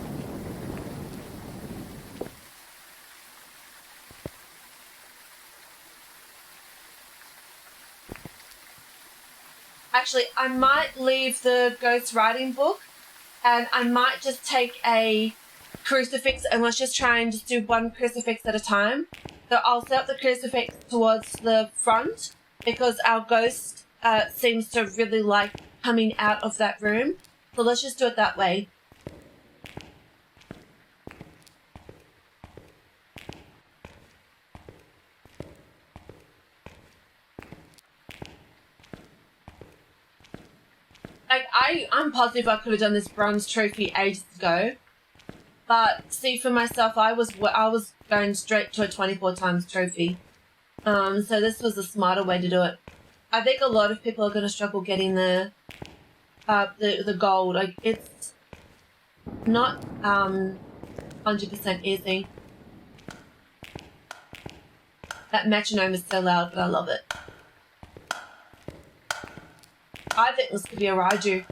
Speaker 1: Actually, I might leave the ghost writing book and I might just take a crucifix and let's just try and just do one crucifix at a time. So I'll set up the crucifix towards the front because our ghost seems to really like coming out of that room. So let's just do it that way. Like, I'm positive I could have done this bronze trophy ages ago. But see, for myself, I was going straight to a 24 times trophy. So this was a smarter way to do it. I think a lot of people are going to struggle getting the gold. Like, it's not 100% easy. That metronome is so loud, but I love it. I think this could be a Raiju.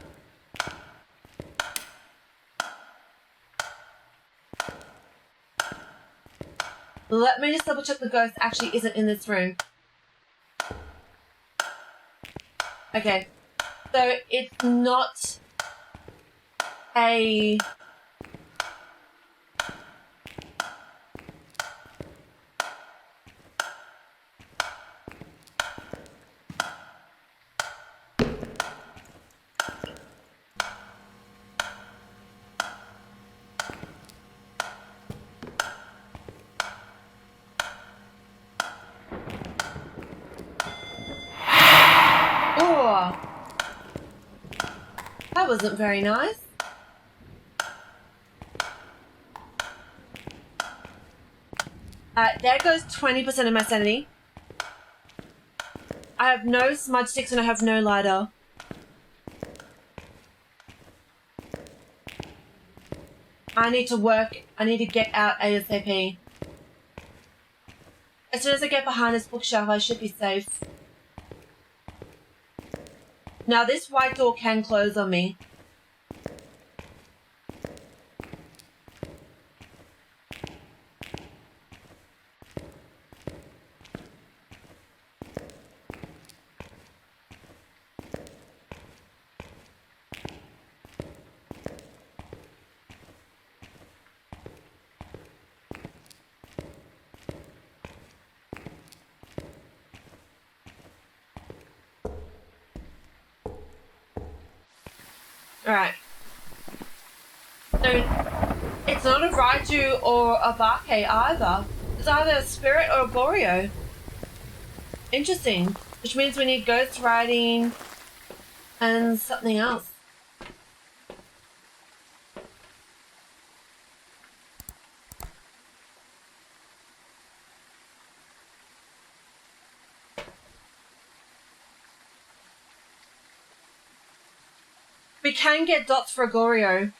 Speaker 1: Let me just double check the ghost actually isn't in this room. Okay. So it's not a... That wasn't very nice. There goes 20% of my sanity. I have no smudge sticks and I have no lighter. I need to work. I need to get out ASAP. As soon as I get behind this bookshelf, I should be safe. Now, this white door can close on me. Alright. So, it's not a Raiju or a Bake either. It's either a spirit or a Goryo. Interesting. Which means we need ghost writing and something else. We can get dots for a Goryo.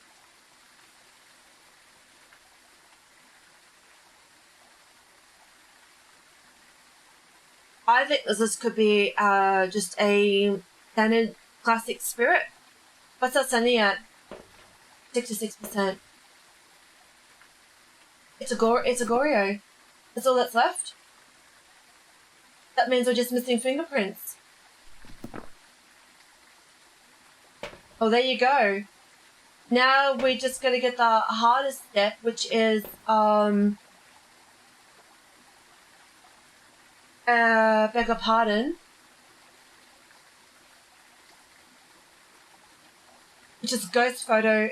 Speaker 1: I think this could be just a standard classic spirit. What's that Sunny at? 66%. It's a Goryo. That's all that's left. That means we're just missing fingerprints. Oh, there you go. Now we just gotta get the hardest step, which is beg your pardon. Which is ghost photo.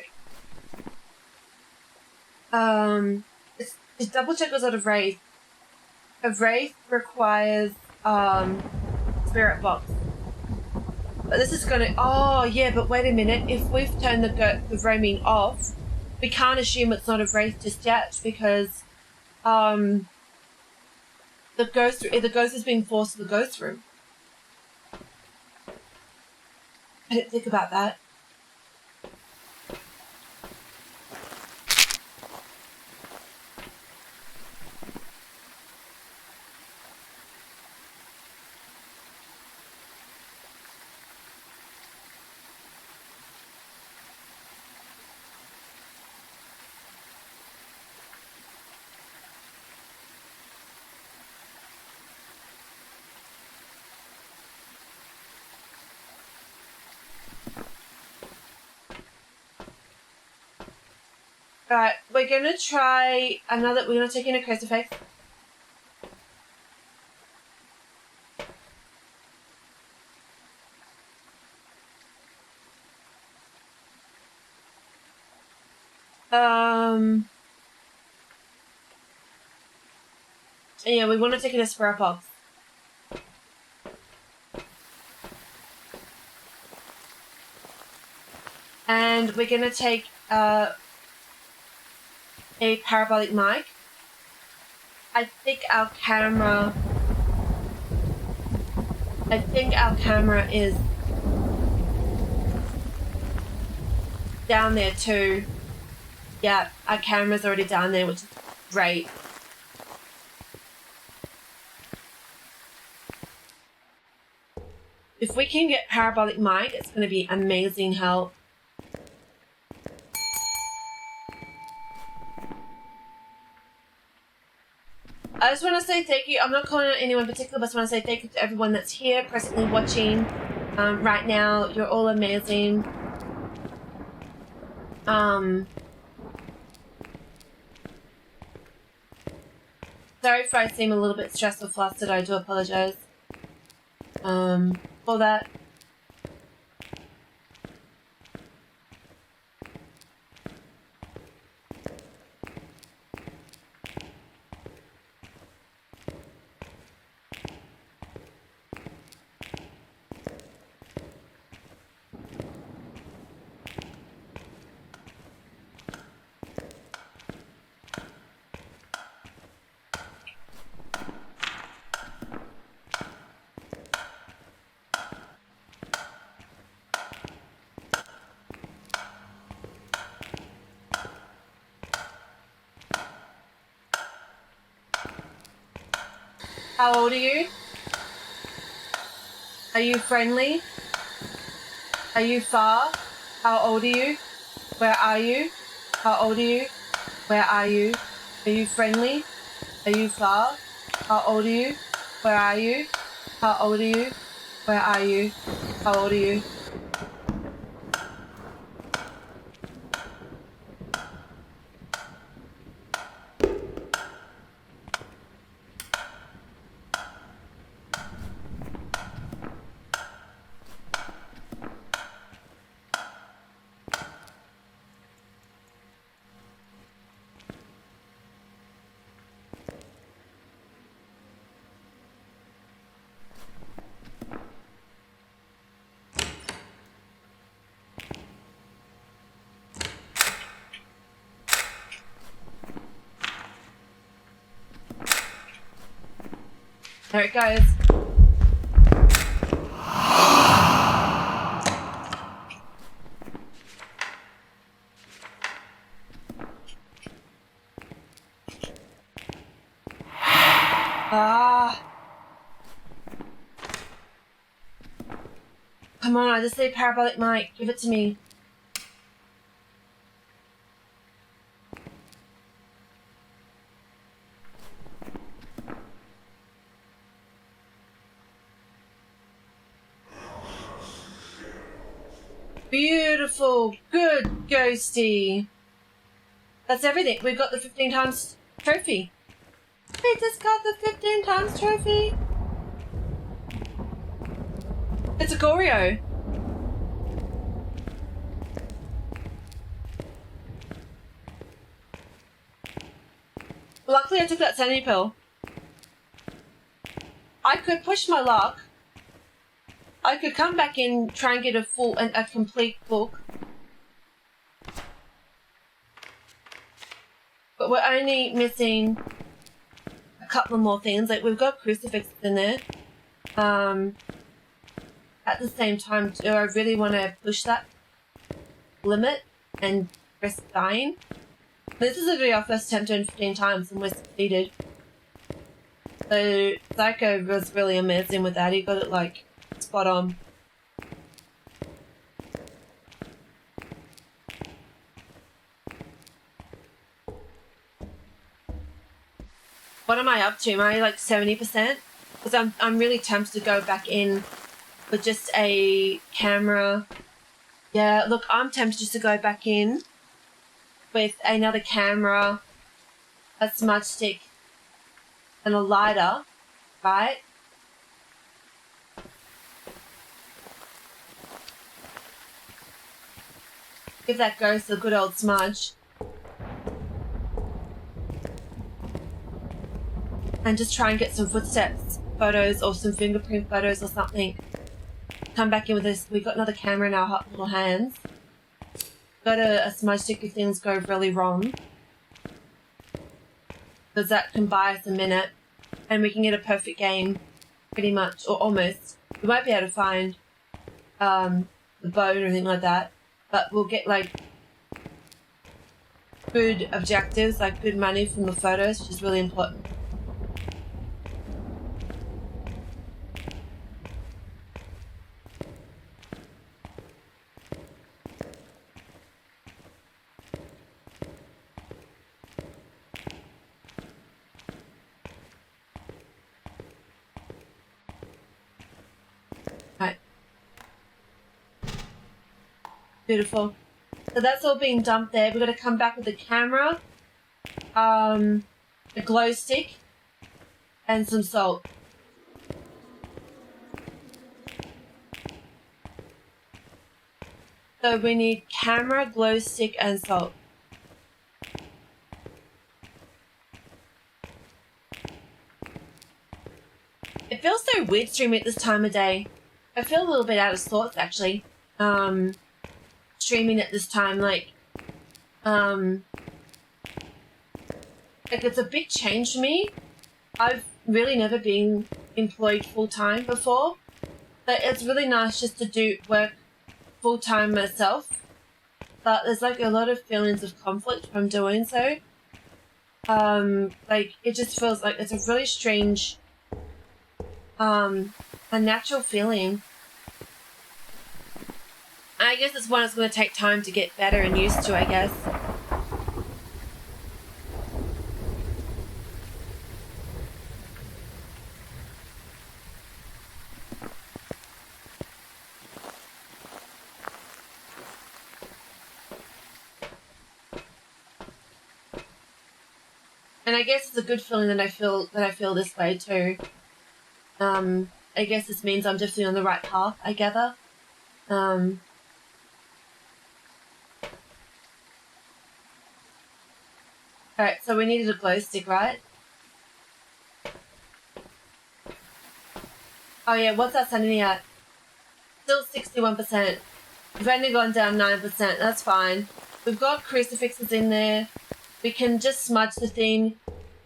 Speaker 1: It's double check was out of Wraith. A Wraith requires spirit box. But this is gonna. Oh yeah, but wait a minute. If we've turned the roaming off, we can't assume it's not a Wraith just yet because the ghost is being forced to the ghost room. I didn't think about that. Right, we're gonna try another. We're gonna take in a crucifix. Yeah, we want to take in a spirit box. And we're gonna take a parabolic mic. I think our camera is down there too. Yeah, our camera's already down there, which is great. If we can get parabolic mic, it's going to be amazing help. I just want to say thank you. I'm not calling out anyone in particular, but I just want to say thank you to everyone that's here, presently watching right now. You're all amazing. Sorry if I seem a little bit stressed or flustered. I do apologize for that. How old are you? Are you friendly? Are you far? How old are you? Where are you? How old are you? Where are you? Are you friendly? Are you far? How old are you? Where are you? How old are you? Where are you? How old are you? There it goes. Ah. Come on, I just need parabolic mic. Give it to me. Beautiful. Good, Ghosty. That's everything. We've got the 15 times trophy. We just got the 15 times trophy. It's a Goreo. Luckily I took that sanity pill. I could push my luck. I could come back in, try and get a complete book. But we're only missing a couple of more things. Like, we've got crucifixes in there. At the same time, do I really want to push that limit and risk dying? This is literally our first attempt doing 15 times and we're succeeded. So Psycho was really amazing with that. He got it like spot on. What am I up to? Am I like 70%? Because I'm really tempted to go back in with just a camera. Yeah, look, I'm tempted just to go back in with another camera, a smudge stick, and a lighter, right? Give that ghost a good old smudge. And just try and get some footsteps photos or some fingerprint photos or something. Come back in with this. We've got another camera in our hot little hands. Got a smudge stick if things go really wrong. Because that can buy us a minute. And we can get a perfect game. Pretty much. Or almost. We won't be able to find the boat or anything like that. But we'll get like good objectives, like good money from the photos, which is really important. Beautiful. So that's all being dumped there. We've got to come back with the camera, a glow stick, and some salt. So we need camera, glow stick, and salt. It feels so weird streaming at this time of day. I feel a little bit out of sorts actually. Streaming at this time, like it's a big change for me. I've really never been employed full-time before, but it's really nice just to do work full-time myself, but there's like a lot of feelings of conflict from doing so. Like, it just feels like it's a really strange a natural feeling. I guess it's one that's going to take time to get better and used to, I guess. And I guess it's a good feeling that I feel this way too. I guess this means I'm definitely on the right path, I gather. Alright, so we needed a glow stick, right? Oh yeah, what's our sanity at? Still 61%. We've only gone down 9%, that's fine. We've got crucifixes in there. We can just smudge the thing,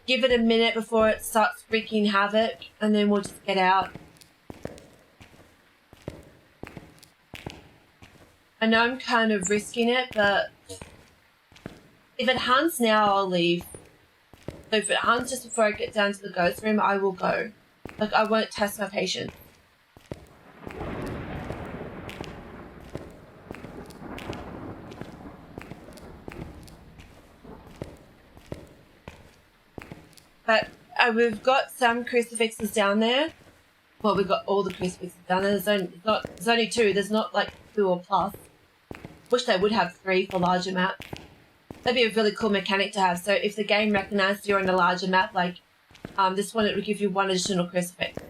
Speaker 1: give it a minute before it starts wreaking havoc, and then we'll just get out. I know I'm kind of risking it, but if it hunts now, I'll leave. So if it hunts just before I get down to the ghost room, I will go. Like, I won't test my patience. But we've got some crucifixes down there. Well, we've got all the crucifixes down there. There's only 2. There's not like 2 or plus. Wish they would have 3 for larger maps. That'd be a really cool mechanic to have. So if the game recognized you're on a larger map, like this one, it would give you 1 additional crucifix.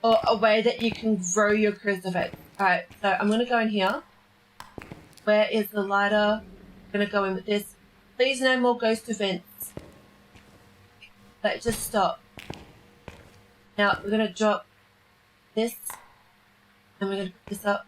Speaker 1: Or a way that you can grow your crucifix. Alright, so I'm going to go in here. Where is the lighter? I'm going to go in with this. Please no more ghost events. But just stop. Now we're going to drop this. And we're going to put this up.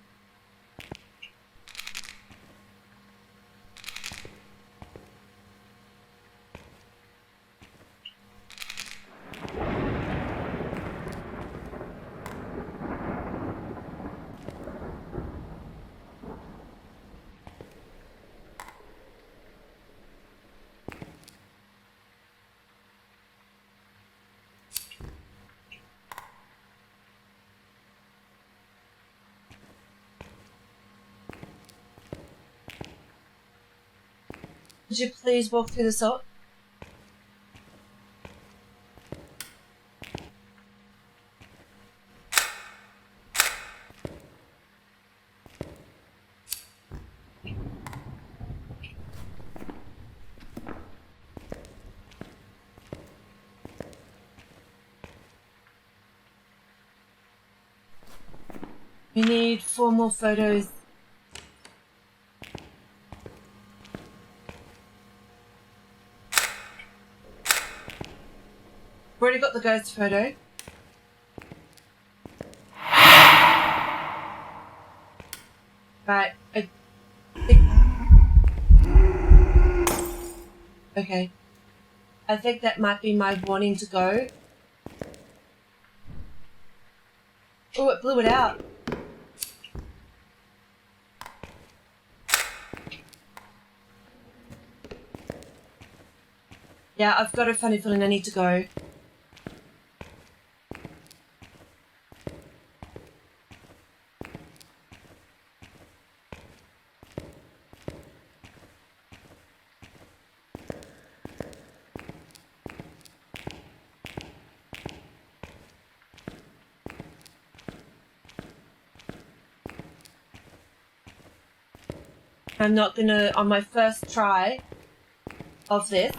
Speaker 1: Would you please walk through the salt? We need 4 more photos. We've already got the ghost photo. Right. Okay. I think that might be my warning to go. Oh, it blew it out. Yeah, I've got a funny feeling I need to go. I'm not gonna, on my first try of this,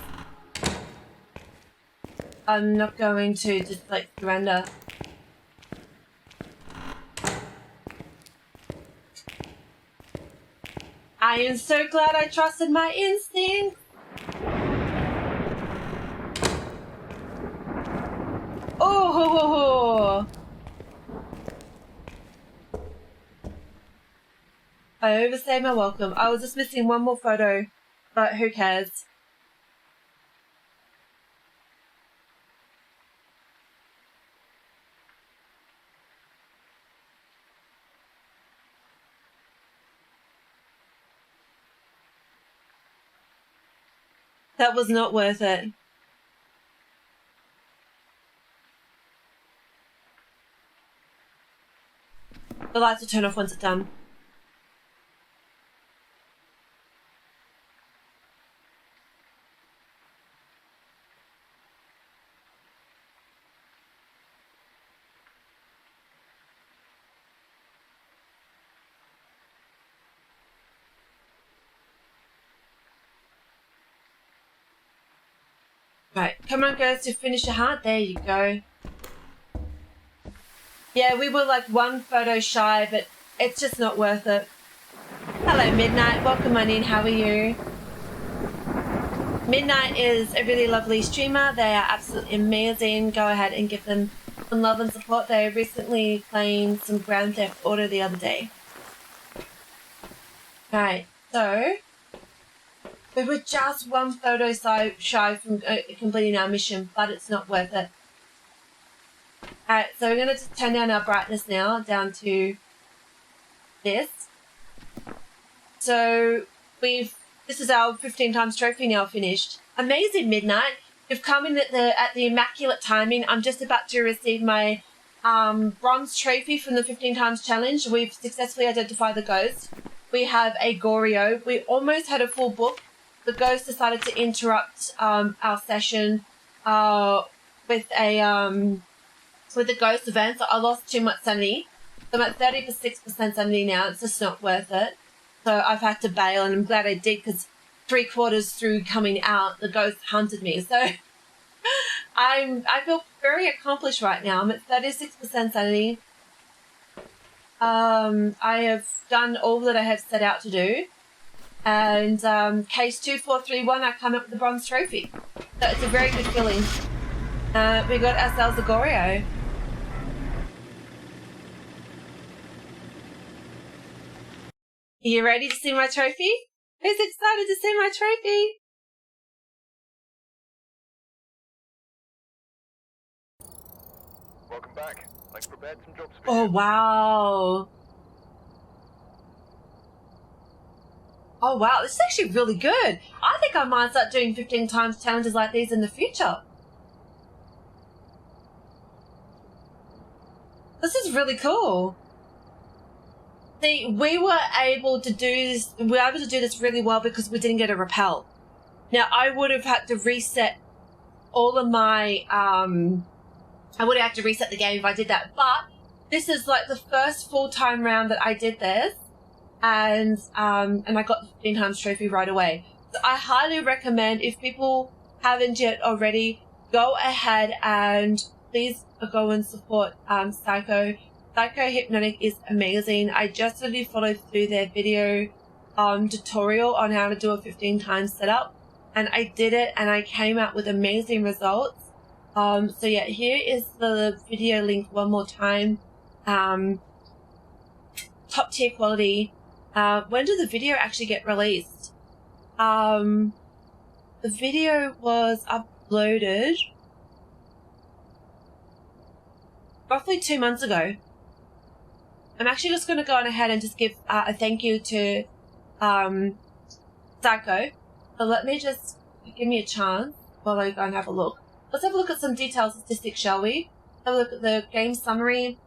Speaker 1: I'm not going to just like surrender. I am so glad I trusted my instincts. Oh! I overstayed my welcome. I was just missing 1 more photo, but who cares? That was not worth it. The lights will turn off once it's done. Right, come on girls, to finish your heart. There you go. Yeah, we were like one photo shy, but it's just not worth it. Hello Midnight, welcome on in, how are you? Midnight is a really lovely streamer. They are absolutely amazing. Go ahead and give them some love and support. They recently playing some Grand Theft Auto the other day. Right, so we were just one photo shy from completing our mission, but it's not worth it. Alright, so we're going to turn down our brightness now, down to this. So this is our 15 times trophy now finished. Amazing, Midnight. You've come in at the immaculate timing. I'm just about to receive my bronze trophy from the 15 times challenge. We've successfully identified the ghost. We have a Goryo. We almost had a full book. The ghost decided to interrupt our session with the ghost event, so I lost too much sanity. So I'm at 36% sanity now. It's just not worth it. So I've had to bail, and I'm glad I did, because 3/4 through coming out, the ghost hunted me. So I feel very accomplished right now. I'm at 36% sanity. I have done all that I have set out to do. And case 2431, I come up with the bronze trophy. So it's a very good feeling. We got ourselves a Goryo. Are you ready to see my trophy? Who's excited to see my trophy?
Speaker 2: Welcome back. I've prepared some jobs for
Speaker 1: Oh,
Speaker 2: you.
Speaker 1: wow. Oh, wow. This is actually really good. I think I might start doing 15 times challenges like these in the future. This is really cool. See, we were able to do this really well because we didn't get a repel. Now, I would have had to reset all of my, I would have had to reset the game if I did that. But this is like the first full-time round that I did this. And I got the 15 times trophy right away. So I highly recommend, if people haven't yet already, go ahead and please go and support Psycho. PsychoHypnotic is amazing. I just really followed through their video tutorial on how to do a 15 times setup, and I did it, and I came out with amazing results. So yeah, here is the video link one more time. Top tier quality. When did the video actually get released? The video was uploaded roughly 2 months ago. I'm actually just going to go on ahead and just give a thank you to Psycho. So let me just give me a chance while I go and have a look. Let's have a look at some detailed statistics, shall we? Have a look at the game summary.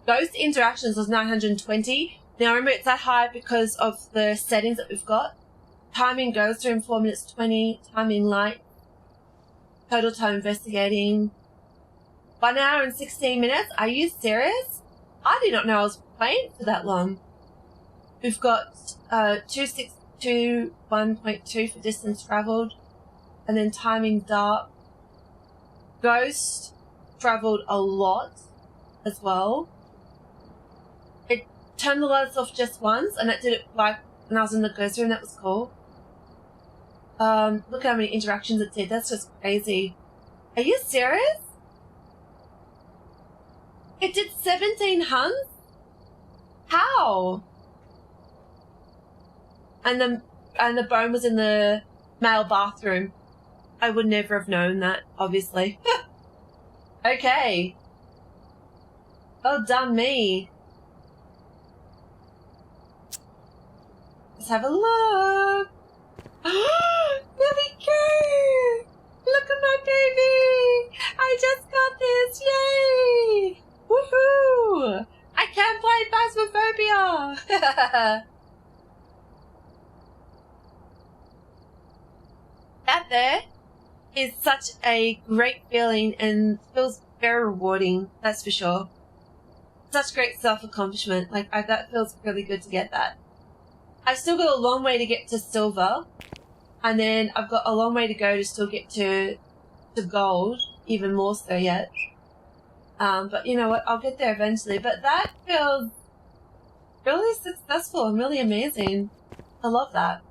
Speaker 1: Ghost interactions was 920. Now remember, it's that high because of the settings that we've got. Timing goes through in 4 minutes 20. Timing light. Total time investigating. 1 hour and 16 minutes. Are you serious? I did not know I was playing for that long. We've got 2621.2 for distance travelled. And then timing dark. Ghost travelled a lot as well. It turned the lights off just once, and it did it like when I was in the ghost room. That was cool. Look how many interactions it did. That's just crazy. Are you serious? It did 17 hunts? How? And the bone was in the male bathroom. I would never have known that, obviously. Okay. Well done, me. Let's have a look. There we go. Look at my baby. I just got this. Yay. Woohoo. I can play Phasmophobia! That there is such a great feeling and feels very rewarding, that's for sure. Such great self-accomplishment. Like, that feels really good to get that. I still got a long way to get to silver, and then I've got a long way to go to still get to gold, even more so yet. But you know what? I'll get there eventually. But that feels really successful and really amazing. I love that.